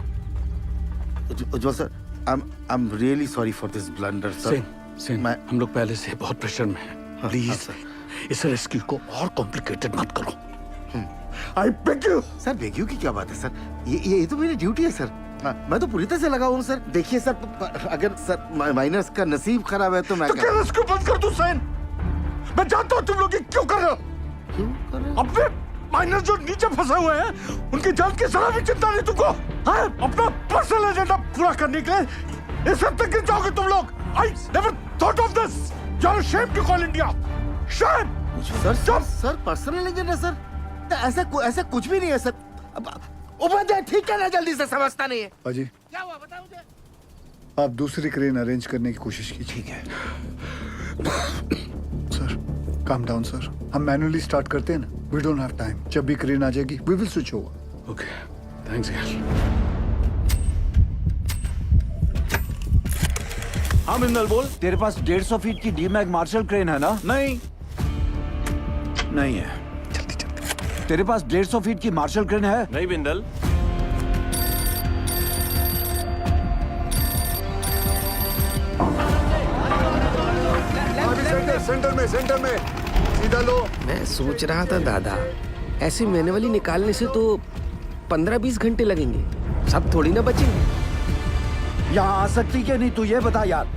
Ujjwal sir, I am really sorry for this blunder sir. हम लोग पहले से बहुत प्रेशर में हैं। प्लीज इस रेस्क्यू को और कॉम्प्लिकेटेड मत करो। I beg you. Sir beg you की क्या बात है सर? ये तो मेरी ड्यूटी है सर। मैं तो पूरी तरह से लगा हूँ सर। देखिए सर, अगर सर माइनर्स का नसीब खराब है तो मैं क्या रेस्क्यू बंद कर दूं सेन? मैं जानता हूँ तुम लोग ये क्यों कर रहे हो। क्यों कर रहे हो? अपने माइनर जो नीचे फंसे हुए हैं उनकी जान की जरा भी चिंता नहीं तुमको? अपना पर्सनल एजेंडा पूरा करने के लिए इस हद तक गिर जाओगे तुम लोग। I never thought of this. You're ashamed to call India. Shame. Sir personal agenda sir? ऐसा कुछ भी नहीं है सर। उपाध्याय ठीक है ना, जल्दी से समझता नहीं है। अजी क्या हुआ बताओ मुझे। आप दूसरी क्रेन अरेंज करने की कोशिश कीजिए। ठीक है सर, काम डाउन सर। हम मैन्युअली स्टार्ट करते हैं ना, वी डोंट हैव टाइम। जब भी क्रेन आ जाएगी we will switch over. Okay, thanks यार। हाँ बिंदल बोल। तेरे पास 150 फीट की डीमैग मार्शल क्रेन है ना? नहीं है। तेरे पास 150 फीट की मार्शल क्रेन है? नहीं बिंदल। सेंटर में सीधा लो। मैं सोच रहा था दादा, ऐसे मैनुअली निकालने से तो 15-20 घंटे लगेंगे, सब थोड़ी ना बचेंगे। यहाँ आ सकती क्या नहीं तू ये बता यार।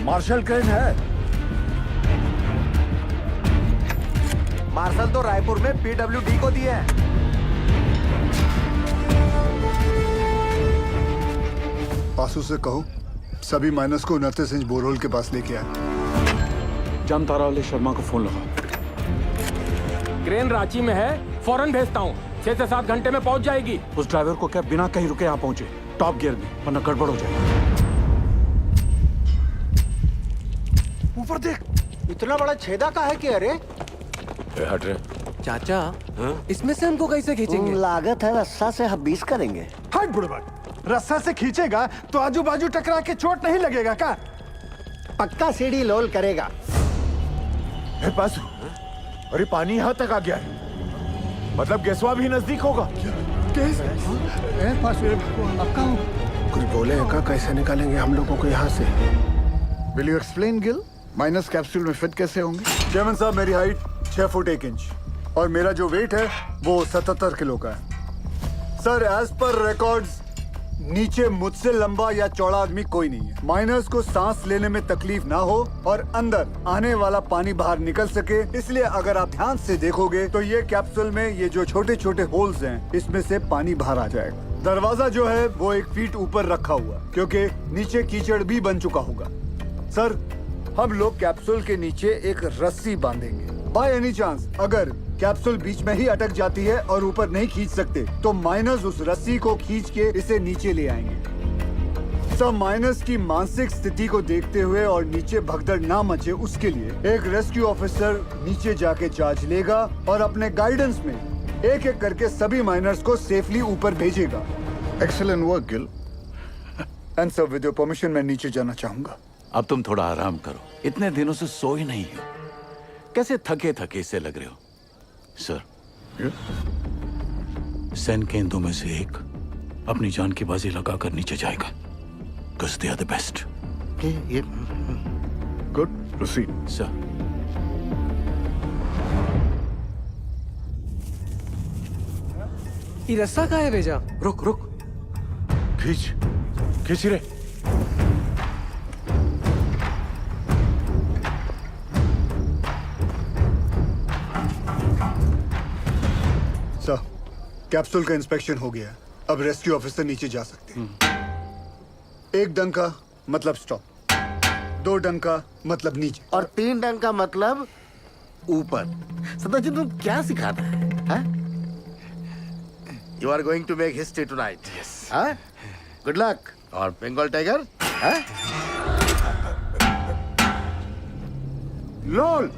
मार्शल क्रेन है? मार्शल तो रायपुर में PWD को दिए हैं। पासू से कहो सभी माइनस को 29 इंच बोरहोल के पास लेके आए। जामतारा वाले शर्मा को फोन लगाओ। क्रेन रांची में है, फौरन भेजता हूँ। 6 से 7 घंटे में पहुँच जाएगी। उस ड्राइवर को क्या बिना कहीं रुके यहाँ पहुंचे, टॉप गियर में, वरना गड़बड़ हो जाएगा। ऊपर देख, इतना बड़ा छेदा का है कि? अरे हट रहे, चाचा इसमें से हमको कैसे खींचेंगे? लागत है रस्सा से हम 20 करेंगे। हट बुढ़बा, रस्सा से खींचेगा तो आजू बाजू टकरा के चोट नहीं लगेगा क्या? पक्का सीढ़ी लोल करेगा। पासू, अरे पानी यहाँ तक आ गया है, मतलब गैसवा भी नजदीक होगा। कुछ बोले का कैसे निकालेंगे हम लोगों को यहाँ से? Will you explain Gill? Minus capsule में फिट कैसे होंगे? चेयरमैन साहब, मेरी हाइट 6 फुट 1 इंच और मेरा जो वेट है वो 77 किलो का है। सर, एज पर रिकॉर्ड्स नीचे मुझसे लंबा या चौड़ा आदमी कोई नहीं है। माइनर्स को सांस लेने में तकलीफ ना हो और अंदर आने वाला पानी बाहर निकल सके, इसलिए अगर आप ध्यान से देखोगे तो ये कैप्सूल में ये जो छोटे छोटे होल्स हैं, इसमें से पानी बाहर आ जाएगा। दरवाजा जो है वो 1 फीट ऊपर रखा हुआ, क्योंकि नीचे कीचड़ भी बन चुका होगा। सर, हम लोग कैप्सूल के नीचे एक रस्सी बांधेंगे। बाय एनी चांस अगर कैप्सूल बीच में ही अटक जाती है और ऊपर नहीं खींच सकते तो माइनर्स उस रस्सी को खींच के इसे नीचे ले आएंगे। सब माइनर्स की मानसिक स्थिति को देखते हुए और नीचे भगदड़ ना मचे उसके लिए एक रेस्क्यू ऑफिसर नीचे जाके चार्ज लेगा और अपने गाइडेंस में एक एक करके सभी माइनर्स को सेफली ऊपर भेजेगा। Excellent work Gill. And sir, with your permission मैं नीचे जाना चाहूंगा। अब तुम थोड़ा आराम करो, इतने दिनों से सो ही नहीं हो, कैसे थके थके से लग रहे हो। सर, सैन केंद्रों में से एक अपनी जान की बाजी लगाकर नीचे जाएगा। Because they are the best. Good. Proceed. Sir. ये रस्सा कहाँ है भेजा? रुक रुक, खींच रे। सर, कैप्सूल का इंस्पेक्शन हो गया, अब रेस्क्यू ऑफिसर नीचे जा सकते हैं। 1 डंका मतलब स्टॉप, 2 डंका मतलब नीचे और 3 डंका मतलब ऊपर। सदा जी, तुम क्या सिखाता है? You are going to make history tonight. Yes. Huh? Good luck. और बंगाल टाइगर? Huh? लोल।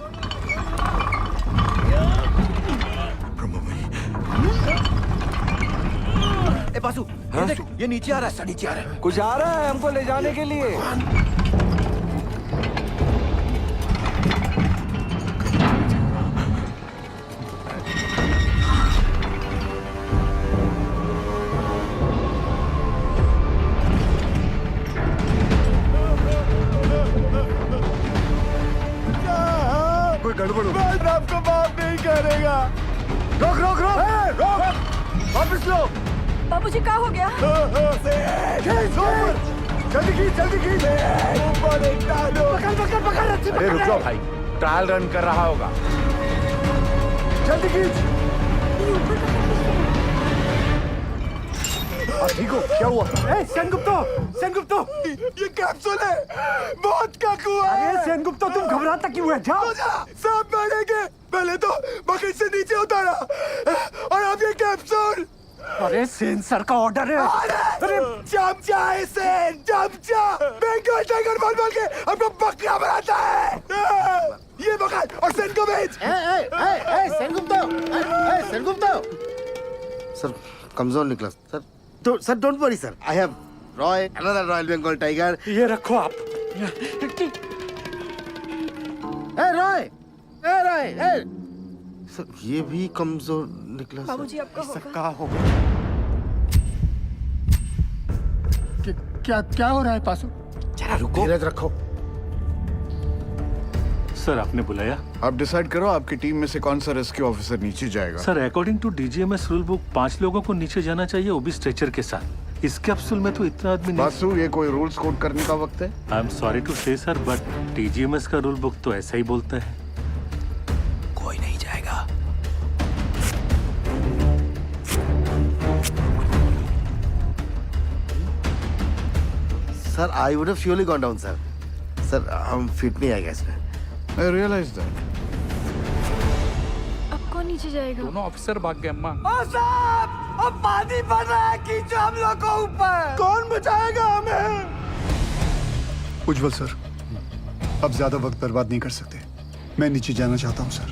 ए बासु, ये देख, ये नीचे आ रहा है, नीचे आ रहा है। कुछ आ रहा है हमको ले जाने के लिए। कोई गड़बड़ हो, मैं आपको माफ नहीं करेगा। रोक रोक रोक, रोक, वापस लो। बाबूजी, क्या हो गया? जल्दी खींच, जल्दी खींच। पकड़ पकड़ पकड़, रस्सी अरे रुक जाओ भाई, ट्रायल रन कर रहा होगा। जल्दी खींच। ठीक हो? क्या हुआ? सेनगुप्तो, ये कैप्सूल है, मौत का कुआं। अरे सेनगुप्तो, तुम घबराता क्यों है? जाओ। सब मरेंगे। पहले तो बकेट से नीचे उतारा और अब ये कैप्सूल। अरे सेन सर का ऑर्डर है। अरे चमचा है सेन, चमचा। बंगाल टाइगर बोल बोल के हमको बकरा बनाता है। ये बकरा और सेन को भेज। सेनगुप्तो। सर, कमजोर निकला सर। तो sir, don't worry sir, I have Roy, another royal Bengal tiger. ये रखो आप। रॉय, सर, ये भी कमजोर निकला। बाबूजी, आपका होगा? क्या हो रहा है पासु? जरा रुको, धीरज रखो। सर, आपने बुलाया? आप डिसाइड करो आपकी टीम में से कौन सा रेस्क्यू ऑफिसर नीचे जाएगा। Sir, according to DGMS rule book 5 लोगों को नीचे जाना चाहिए, वो भी स्ट्रेचर के साथ। इस कैप्सूल में तो इतना आदमी नहीं। बासु, ये कोई रूल्स कोड करने का वक्त है? आई एम सॉरी टू से सर, बट डीजीएमएस का रूल बुक तो ऐसा ही बोलता है। कोई नहीं जाएगा। Sir, I would have surely gone down sir. Sir, हम फिट नहीं आएगा इसमें। I realize that. अब कौन नीचे जाएगा? दोनों ऑफिसर भाग गए अम्मा। साहब, अब पानी बढ़ रहा है, खींचो हम लोग को ऊपर। कौन बचाएगा हमें? उज्जवल सर, अब ज्यादा वक्त बर्बाद नहीं कर सकते। मैं नीचे जाना चाहता हूँ सर।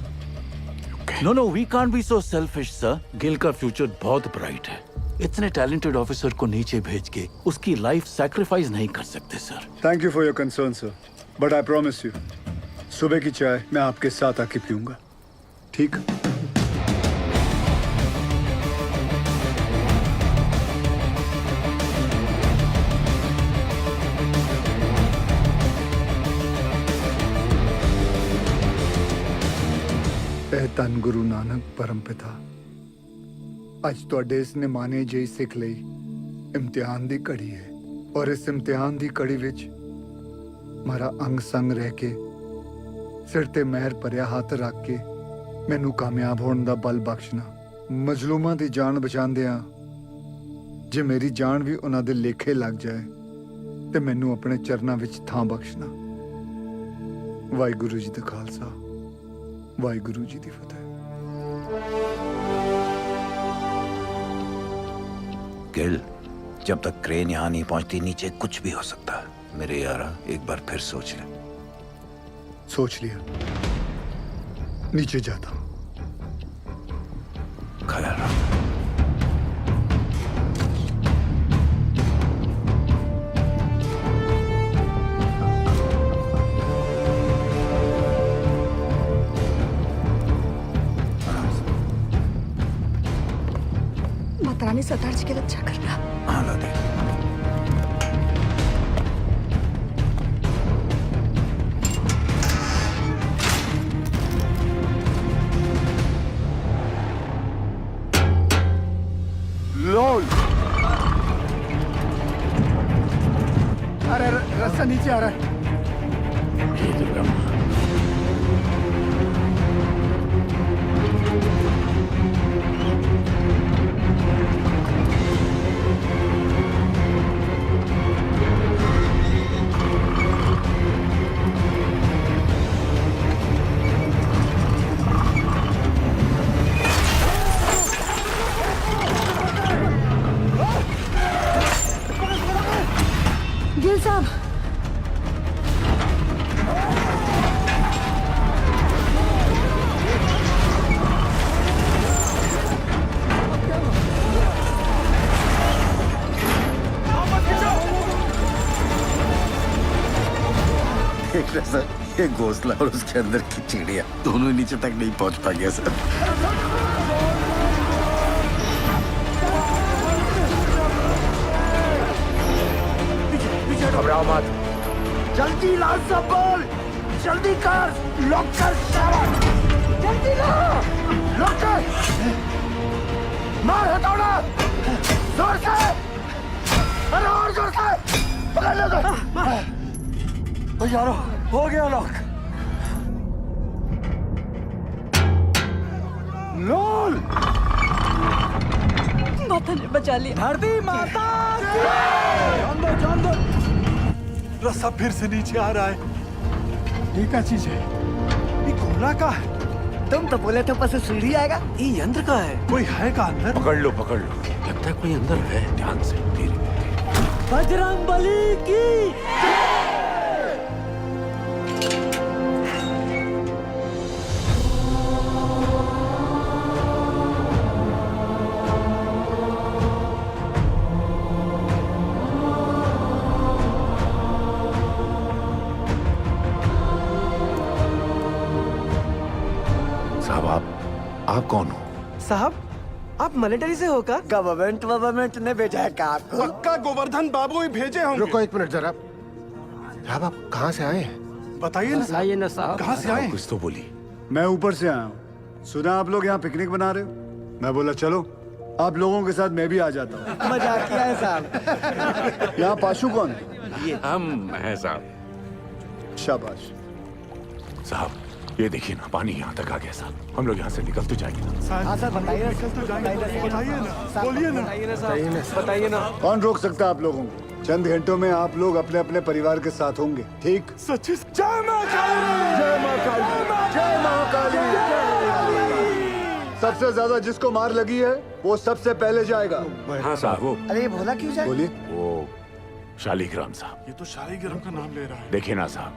है। No we can't be so selfish sir. Gill का फ्यूचर बहुत ब्राइट है। इतने टैलेंटेड ऑफिसर को नीचे भेज के उसकी लाइफ सैक्रिफाइस नहीं कर सकते sir. Thank you for your concern sir, but I promise you सुबह की चाय मैं आपके साथ आके पीऊंगा, ठीक? ਧੰਨ ਗੁਰੂ ਨਾਨਕ ਪਰਮ ਪਿਤਾ, ਅੱਜ ਤੁਹਾਡੇ ਇਸ ਨਿਮਾਣੇ ਜਿਹੀ ਸਿੱਖ ਲਈ ਇਮਤਿਹਾਨ ਦੀ ਘੜੀ ਹੈ ਔਰ ਇਸ ਇਮਤਿਹਾਨ ਦੀ ਘੜੀ ਵਿੱਚ ਮਾਰਾ ਅੰਗ ਸੰਗ ਰਹਿ ਕੇ ਸਿਰ ਤੇ ਮਿਹਰ ਭਰਿਆ ਹੱਥ ਰੱਖ ਕੇ ਮੈਨੂੰ ਕਾਮਯਾਬ ਹੋਣ ਦਾ ਬਲ ਬਖਸ਼ਣਾ। ਮਜ਼ਲੂਮਾਂ ਦੀ ਜਾਨ ਬਚਾਉਂਦਿਆਂ ਜੇ ਮੇਰੀ ਜਾਨ ਵੀ ਉਹਨਾਂ ਦੇ ਲੇਖੇ ਲੱਗ ਜਾਏ ਤੇ ਮੈਨੂੰ ਆਪਣੇ ਚਰਨਾਂ ਵਿੱਚ ਥਾਂ ਬਖਸ਼ਣਾ। ਵਾਹਿਗੁਰੂ ਜੀ ਦਾ ਖਾਲਸਾ, वाहिगुरु जी की फतेह। गिल, जब तक क्रेन यहाँ नहीं पहुंचती नीचे कुछ भी हो सकता है। मेरे यारा एक बार फिर सोच ले। सोच लिया, नीचे जाता हूँ। ख्याल रख। रानी सरदार जी के लिए अच्छा करना। हाँ लादे। लोल, अरे रास्ता नीचे आ रहा है। गिल साहब, देख रहे सर, ये घोंसला और उसके अंदर की चिड़िया दोनों नीचे तक नहीं पहुंच पाएंगे सर। घबराओ मत, जल्दी ला सब बोल, जल्दी कर, लॉक कर सामान, जल्दी ला, लॉक कर, मार हथौड़ा, जोर से, अरे और जोर से, पकड़ लो तो, यारो, हो गया लॉक, लोल, माता ने बचा लिया। धरती माता, जान दो, रास्ता फिर से नीचे आ रहा है। ये क्या चीज है? ये कोला का है। तुम तो बोले थे ऊपर से सीढ़ी आएगा। ये यंत्र का है। कोई है का अंदर? पकड़ लो लगता है कोई अंदर है। ध्यान से, धीरे धीरे। बजरंग बली की आप कौन हो? साहब, आप मिलिट्री से होकर? गवर्नमेंट ने भेजा है का आपको? पक्का गोवर्धन बाबू ही भेजे होंगे। रुको एक मिनट जरा। साहब आप कहाँ से आए हैं? बताइए ना साहब। कहाँ से आए? कुछ तो बोली। मैं ऊपर से आया हूँ। सुना आप लोग यहाँ पिकनिक बना रहे हो। मैं बोला चलो आप लोगों के साथ मैं भी आ जाता हूँ। मजाक किया है साहब। यहाँ पाशु कौन है? हम हैं साहब। शाबाश। साहब ये देखिए ना, पानी यहाँ तक आ गया साहब। हम लोग यहाँ से निकल तो जाएंगे ना। हाँ सर बताइए ना। बताइए ना। कौन रोक सकता है आप लोगों को? चंद घंटों में आप लोग अपने अपने परिवार के साथ होंगे, ठीक? सच्ची जय मां काली, जय मां काली, जय मां काली। सबसे ज्यादा जिसको मार लगी है वो सबसे पहले जाएगा। हाँ साहब वो। अरे ये भोला क्यों जाए? बोलिए। वो शालिग्राम साहब। ये तो शालिग्राम का नाम ले रहा है। देखिए ना साहब,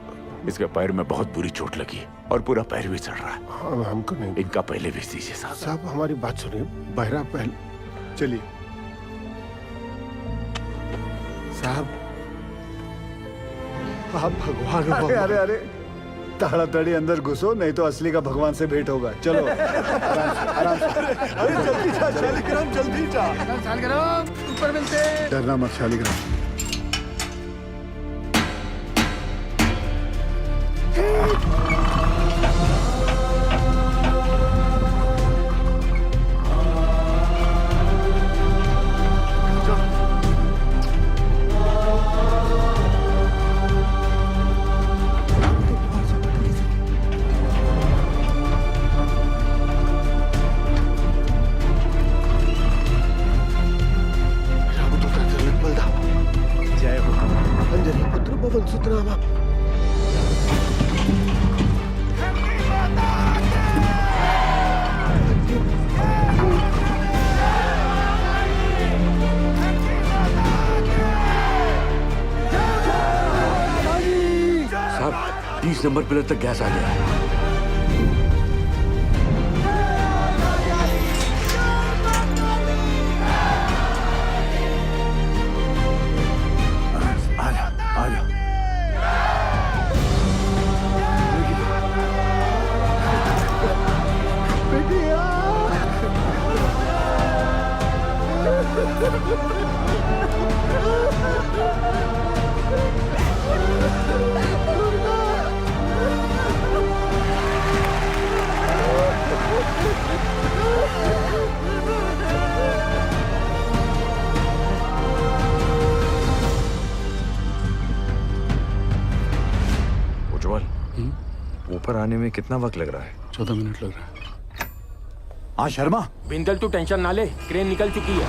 इसके पैर में बहुत बुरी चोट लगी और पूरा पैर भी चढ़ रहा है। हमको नहीं। इनका पहले भेज दीजिए साहब। साहब हमारी बात सुनिए, बहरा पहले। चलिए साहब आप भगवान हो। अरे अरे अरे ताड़ाताड़ी अंदर घुसो, नहीं तो असली का भगवान से भेंट होगा। चलो आराम से। अरे जल्दी जा शालिग्राम, जल्दी जा। शालिग्राम ऊपर मिलते। डरना मत शालिग्राम। जय हो। अंजनी पुत्र पवन सुतनामा। साहब 30 नंबर पिलर तक गैस आ गया है। उज्जवल, ऊपर आने में कितना वक्त लग रहा है? 14 मिनट लग रहा है। हाँ शर्मा, बिंदल तू टेंशन ना ले, क्रेन निकल चुकी है।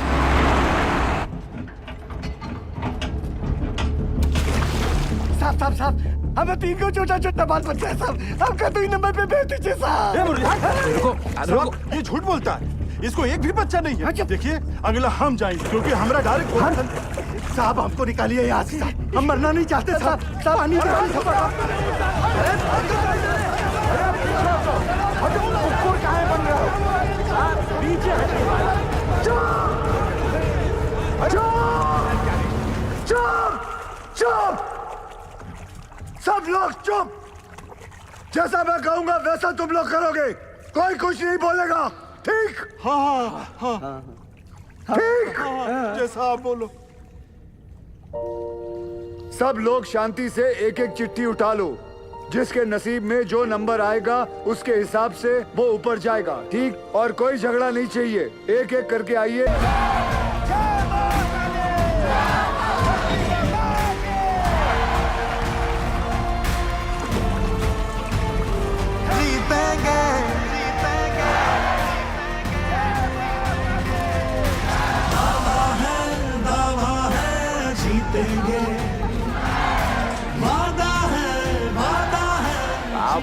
साहब साहब साहब, हमें 3 को छोटा छोटा बाल बच्चा है साहब। आपका 2 नंबर पे भेज दीजिए साहब। ये झूठ बोलता है, इसको एक भी बच्चा नहीं है। देखिए अगला हम जाएंगे क्योंकि हमारा डायरेक्ट। साहब हमको निकालिए यहाँ से, हम मरना नहीं चाहते साहब। साहब पानी चुप! सब लोग चुप! जैसा मैं कहूंगा वैसा तुम लोग करोगे। कोई कुछ नहीं बोलेगा, ठीक? हाँ हाँ हाँ ठीक? जैसा आप बोलो। सब लोग शांति से एक एक चिट्ठी उठा लो। जिसके नसीब में जो नंबर आएगा उसके हिसाब से वो ऊपर जाएगा, ठीक? और कोई झगड़ा नहीं चाहिए, एक एक करके आइए।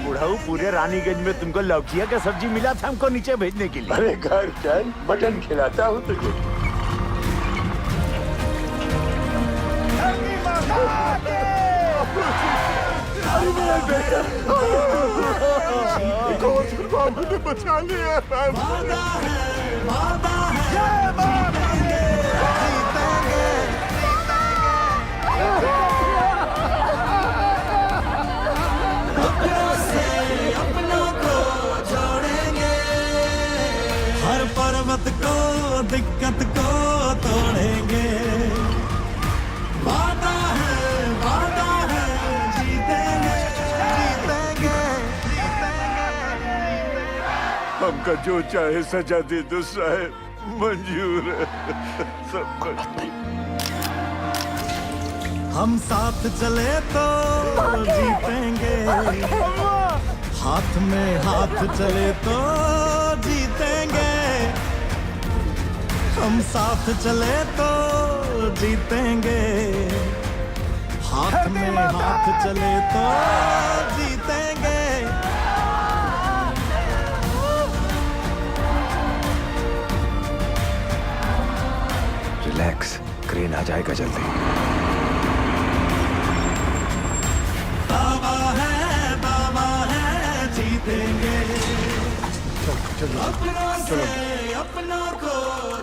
बुढ़ाऊ, पूरे रानीगंज में तुमको लौकिया का सब्जी मिला था हमको नीचे भेजने के लिए। अरे घर चल, मटन खिलाता हूँ तुझे। बाबू ने बचा लिया। हर पर्वत को दिक्कत को तोड़ेंगे। वादा है जीतेंगे, जीतेंगे, हमका जो चाहे सजा दे दो साहब, मंजूर है सब कुछ। हम साथ चले तो जीतेंगे, हाथ में हाथ चले तो जीतेंगे। हम साथ चले तो जीतेंगे, हाथ में हाथ चले तो जीतेंगे। रिलैक्स, क्रेन आ जाएगा जल्दी। दावा है जीतेंगे अपनों से अपनों को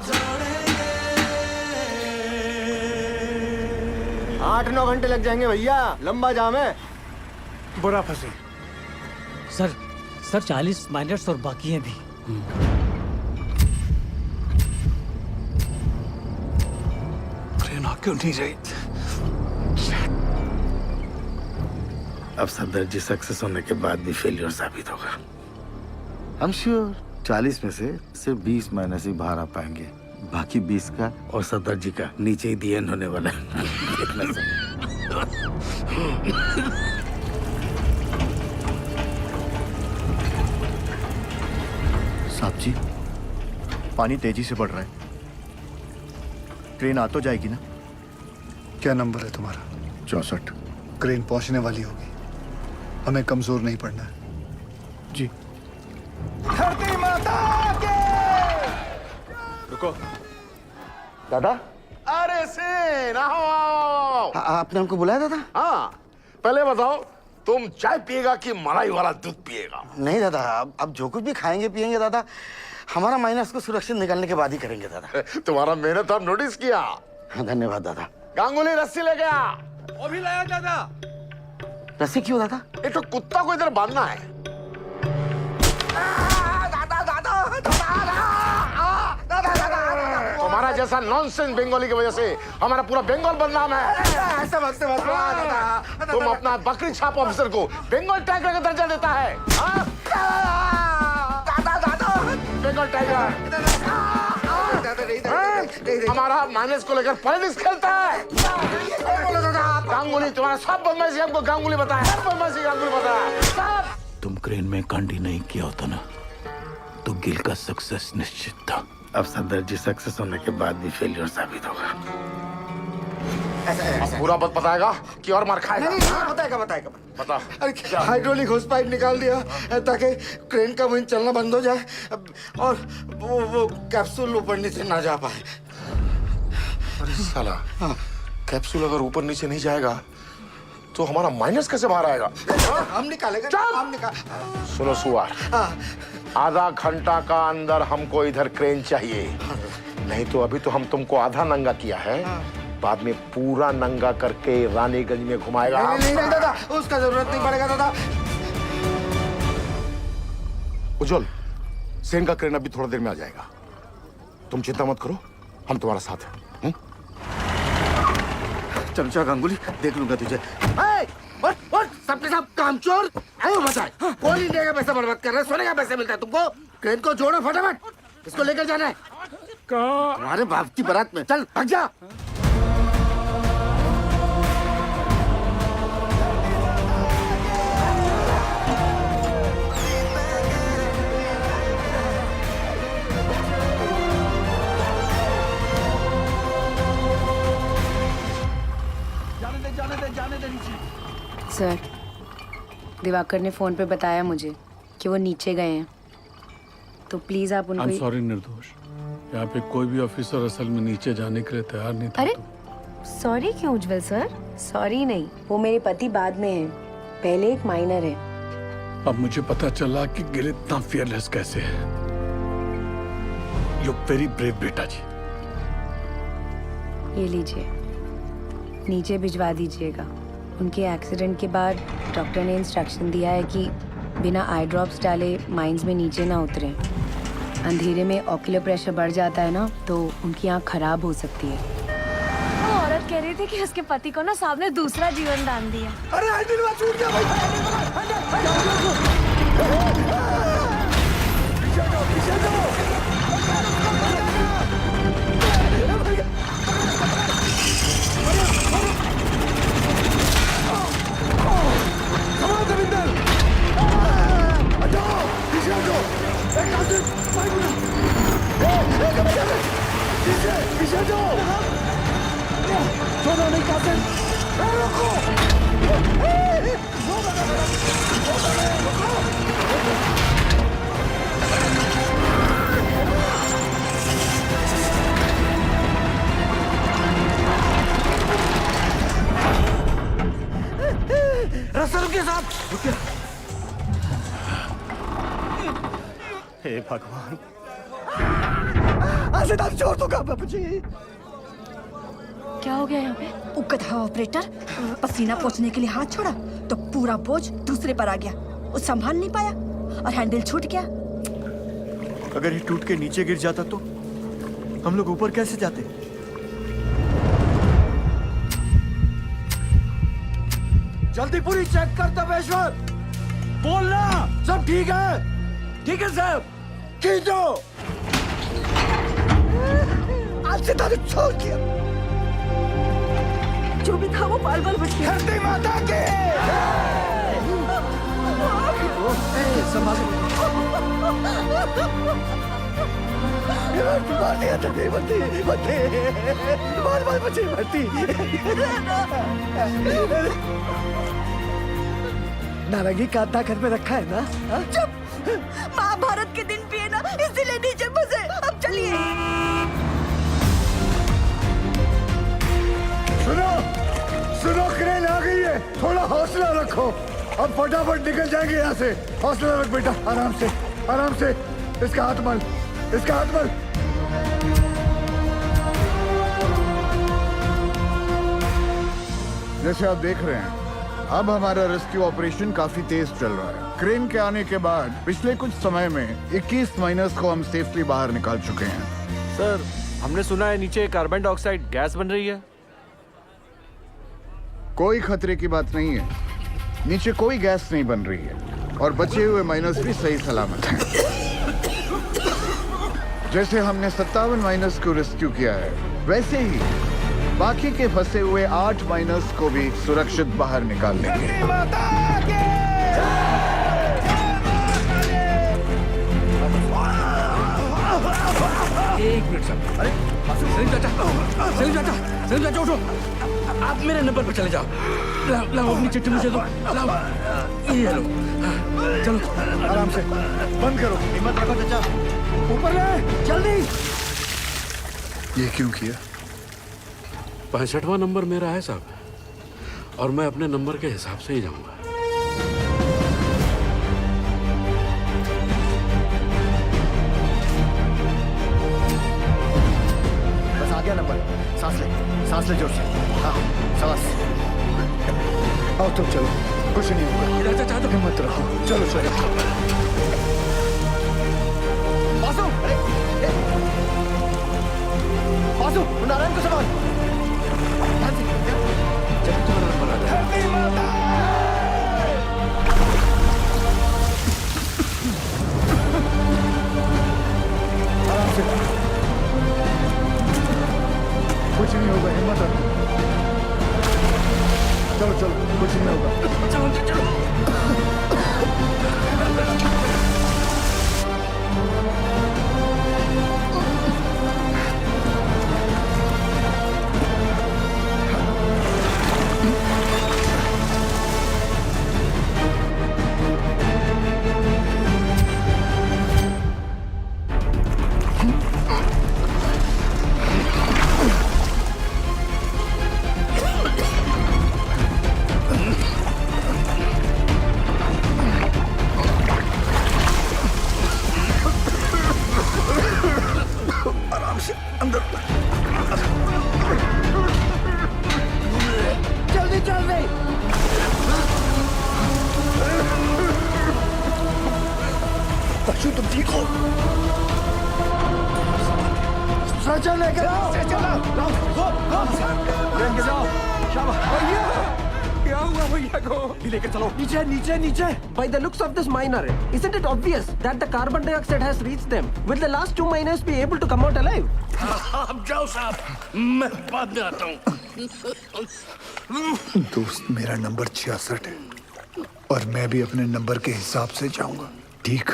जोड़ेंगे। 8-9 घंटे लग जाएंगे भैया, लंबा जाम है। बुरा फंसे। सर 40 माइनर्स और बाकी हैं भी। ट्रेन आ क्यों नहीं रही? अब सरदार जी सक्सेस होने के बाद भी फेलियर साबित होगा। I'm sure 40 में से सिर्फ 20 माइनस ही बाहर आ पाएंगे, बाकी 20 का और सरदार जी का नीचे ही दी एंड होने वाला है। देखना सर। साहब जी, पानी तेजी से बढ़ रहा है, ट्रेन आ तो जाएगी ना? क्या नंबर है तुम्हारा? 64। क्रेन पहुंचने वाली होगी, हमें कमजोर नहीं पड़ना है। जी। धरती माता के। रुको दादा। अरे सेन आओ। आपने हमको बुलाया दादा? हाँ, पहले बताओ तुम चाय पिएगा कि मलाई वाला दूध पिएगा? नहीं दादा, अब जो कुछ भी खाएंगे पिएंगे दादा, हमारा माइनस को सुरक्षित निकालने के बाद ही करेंगे दादा। तुम्हारा मेहनत हम नोटिस किया। धन्यवाद दादा। गांगुली रस्सी ले गया। वो भी लाया दादा। रस्सी क्यों दादा? एक तो कुत्ता को इधर बांधना है। तुम्हारा जैसा नॉनसेंस बंगाली की वजह से हमारा पूरा बंगाल बदनाम है। ऐसा मत दादा। तुम अपना बकरी छाप ऑफिसर को बंगाल टाइगर का दर्जा देता है। बंगाल टाइगर हमारा माइनस को लेकर पॉलिटिक्स खेलता है। गांगुली तुम्हारा सब बदमाशी हमको गांगुली बताया, सब बदमाशी गांगुली बताया। तुम क्रेन में कांडी नहीं किया होता ना, तो गिल का सक्सेस निश्चित था। अब सरदार जी सक्सेस होने के बाद भी फेलियर साबित होगा। अब पूरा बात बताएगा कि और मार खाएगा? नहीं, बताएगा। बता। अरे हाइड्रोलिक होस पाइप निकाल दिया ताकि क्रेन का वहीं चलना बंद हो जाए और वो कैप्सूल ऊपर नीचे ना जा पाए। अरे साला, कैप्सूल अगर ऊपर नीचे नहीं जाएगा तो हमारा माइनस कैसे बाहर आएगा? हम निकालेंगे। सुनो सुआर, आधा घंटा का अंदर हमको इधर क्रेन चाहिए, नहीं तो अभी तो हम तुमको आधा नंगा किया है, बाद में पूरा नंगा करके रानीगंज में घुमाएगा। नहीं दादा, उसका जरूरत नहीं पड़ेगा दादा। उज्जवल, सेन का क्रेन अभी थोड़ा देर में आ जाएगा, तुम चिंता मत करो, हम तुम्हारा साथ हैं। चल चल गांगुली, देख लूंगा तुझे। सबके सब कामचोर आयो बचाए। कौन इंडिया का पैसा बर्बाद कर रहा है? सोने का पैसा मिलता है तुमको? क्रेन को जोड़ो फटाफट, इसको लेकर जाना है। तुम्हारे बाप की बारात में। चल भाग जा। जाने दे नीचे। सर, दिवाकर ने फोन पे बताया मुझे कि वो नीचे गए हैं, तो प्लीज आप उनको। सॉरी निर्दोष, यहाँ पे कोई भी ऑफिसर असल में नीचे जाने के लिए तैयार नहीं था। अरे सॉरी क्यों उज्जवल सर? सॉरी नहीं, वो मेरे पति बाद में है, पहले एक माइनर है। अब मुझे पता चला कि गिल इतना फियरलेस कैसे है। यू वेरी ब्रेव बेटा जी। ये लीजिए, नीचे भिजवा दीजिएगा। उनके एक्सीडेंट के बाद डॉक्टर ने इंस्ट्रक्शन दिया है कि बिना आई ड्रॉप्स डाले माइंस में नीचे ना उतरें। अंधेरे में ऑक्यूलर प्रेशर बढ़ जाता है ना, तो उनकी आँख खराब हो सकती है। वो औरत कह रही थी कि उसके पति को ना साहब ने दूसरा जीवन दान दिया। अरे हैंडल छूट गया हे भगवान, आशीर्वाद छोड़ दूंगा बाबूजी। क्या हो गया यहाँ पे? उकथा ऑपरेटर पसीना पोंछने के लिए हाथ छोड़ा तो पूरा बोझ दूसरे पर आ गया। वो संभाल नहीं पाया और हैंडल छूट गया। अगर ये टूट के नीचे गिर जाता तो हम लोग ऊपर कैसे जाते? जल्दी पूरी चेक कर तपेश्वर, बोलना सब ठीक है। ठीक है साहब, खींचो। आज से तारीख छोड़ दिया। जो भी था वो बाल बाल बच गया। धरती माता के नारंगी कांता घर में रखा है ना? चुप, महाभारत के दिन पिए ना, इसीलिए नीचे फंसे। अब चलिए। सुनो सुनो, क्रेन आ गई है, थोड़ा हौसला रखो। अब फटाफट निकल जाएंगे यहाँ से। हौसला रख बेटा, आराम से आराम से। इसका हाथ मल, इसका हाथ मल। जैसे आप देख रहे हैं, अब हमारा रेस्क्यू ऑपरेशन काफी तेज चल रहा है। क्रेन के आने के बाद पिछले कुछ समय में 21 माइनर्स को हम सेफली बाहर निकाल चुके हैं। सर, हमने सुना है नीचे कार्बन डाइऑक्साइड गैस बन रही है। कोई खतरे की बात नहीं है, नीचे कोई गैस नहीं बन रही है और बचे हुए माइनर्स भी सही सलामत हैं। जैसे हमने 57 माइनर्स को रेस्क्यू किया है, वैसे ही बाकी के फंसे हुए 8 माइनर्स को भी सुरक्षित बाहर निकाल लेंगे। एक मिनट साहब। अरे सलीम चाचा उठो। आप मेरे नंबर पर चले जाओ। लाओ अपनी चिट्ठी मुझे दो। लाओ, ये लो। चलो आराम से, बंद करो। हिम्मत रखो चाचा, ऊपर ले जल्दी। ये क्यों किया? 65वां नंबर मेरा है साहब, और मैं अपने नंबर के हिसाब से ही जाऊंगा। बस आ गया नंबर। सांस ले जोर से। हाँ, सांस। आओ तो चलो, कुछ नहीं होगा। हिम्मत रखो, चलो चलो। बासु, बासु, नारायण को संभाल। आराम से, कुछ नहीं होगा, हिम्मत रखो। चलो चलो, कुछ नहीं होगा। चलो। बच्चों तुम ठीक हो? स्ट्रेचर लेकर आओ। लेके जाओ। भैया, क्या हुआ भैया को? लेकर चलो। नीचे नीचे नीचे। By the looks of this miner, isn't it obvious that the carbon dioxide has reached them? Will the last 2 miners be able to come out alive? आप जाओ साहब, मैं बाद में आता हूँ। दोस्त, मेरा नंबर 66 है और मैं भी अपने नंबर के हिसाब से जाऊंगा, ठीक?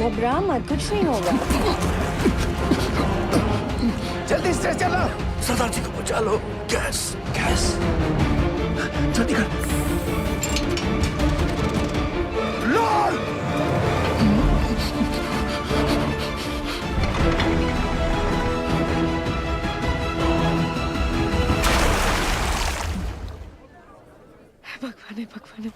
घबरा मत, कुछ नहीं होगा। जल्दी से चलो, सरदार जी को बचा लो। गैस गैस, जल्दी कर। लॉर्ड भगवान भगवान।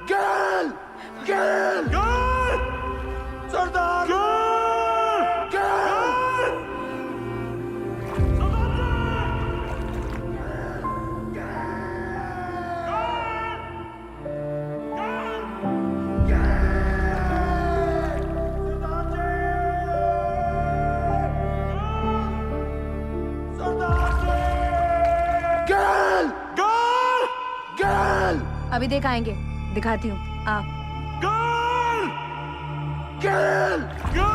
गैल गैल गैल, सरदार गैल गैल गैल। अभी देख आएंगे, दिखाती हूँ। आ गैल गैल गैल।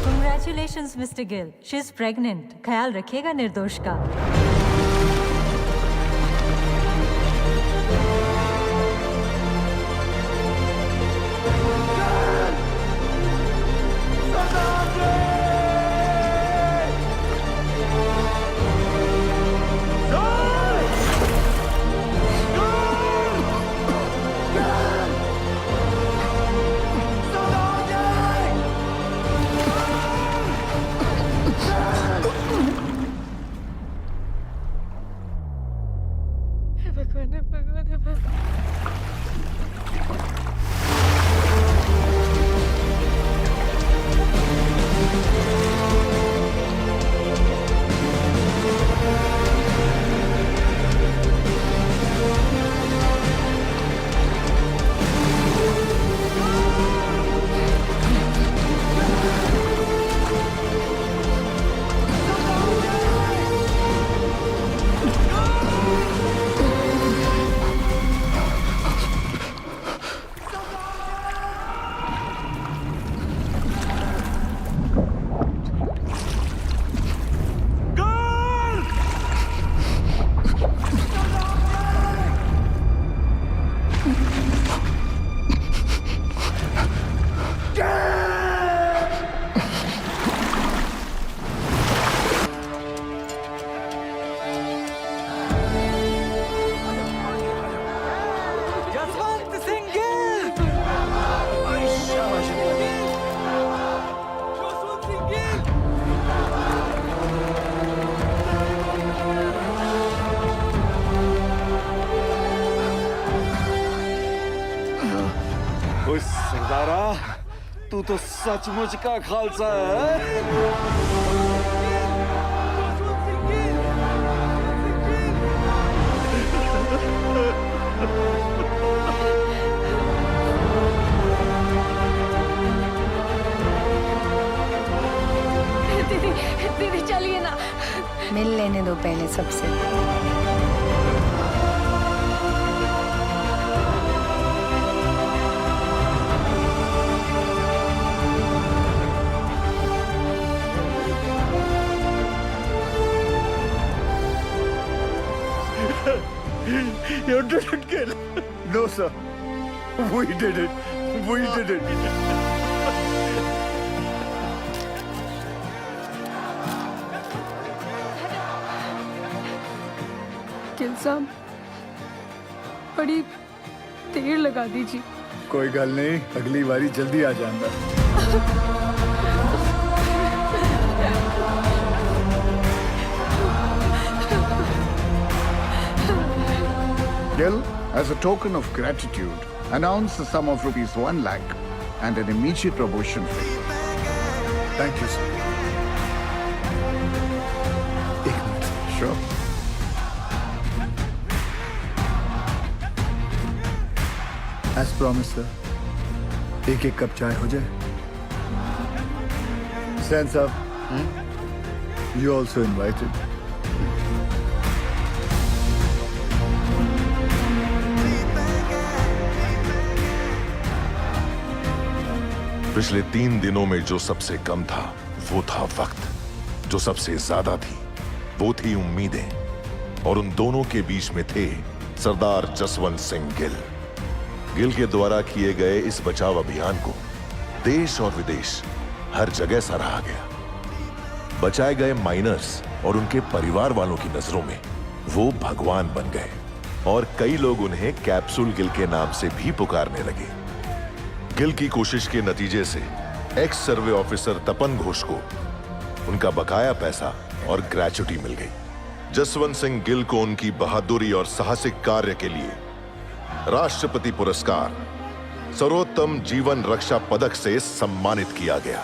Congratulations, Mr. Gill. She's pregnant. ख्याल रखिएगा निर्दोष का। सरदारा, तू तो सचमुच का खालसा है। दीदी दीदी चलिए ना। मिल लेने दो पहले सबसे। You didn't kill. No, sir. We did it. We did it. Gill साहब, बड़ी देर लगा दीजिए। कोई गल नहीं, अगली बारी जल्दी आ जाऊंगा। Gill, as a token of gratitude, announce the sum of rupees 1 lakh and an immediate promotion for you. Thank you, sir. एक minute. Sure. As promised, sir. एक कप चाय हो जाए. Stands up. You also invited. पिछले 3 दिनों में जो सबसे कम था वो था वक्त. जो सबसे ज्यादा थी वो थी उम्मीदें. और उन दोनों के बीच में थे सरदार जसवंत सिंह गिल. गिल के द्वारा किए गए इस बचाव अभियान को देश और विदेश हर जगह सराहा गया. बचाए गए माइनर्स और उनके परिवार वालों की नजरों में वो भगवान बन गए और कई लोग उन्हें कैप्सूल गिल के नाम से भी पुकारने लगे. गिल की कोशिश के नतीजे से एक्स सर्वे ऑफिसर तपन घोष को उनका बकाया पैसा और ग्रेच्युटी मिल गई. जसवंत सिंह गिल को उनकी बहादुरी और साहसिक कार्य के लिए राष्ट्रपति पुरस्कार सर्वोत्तम जीवन रक्षा पदक से सम्मानित किया गया.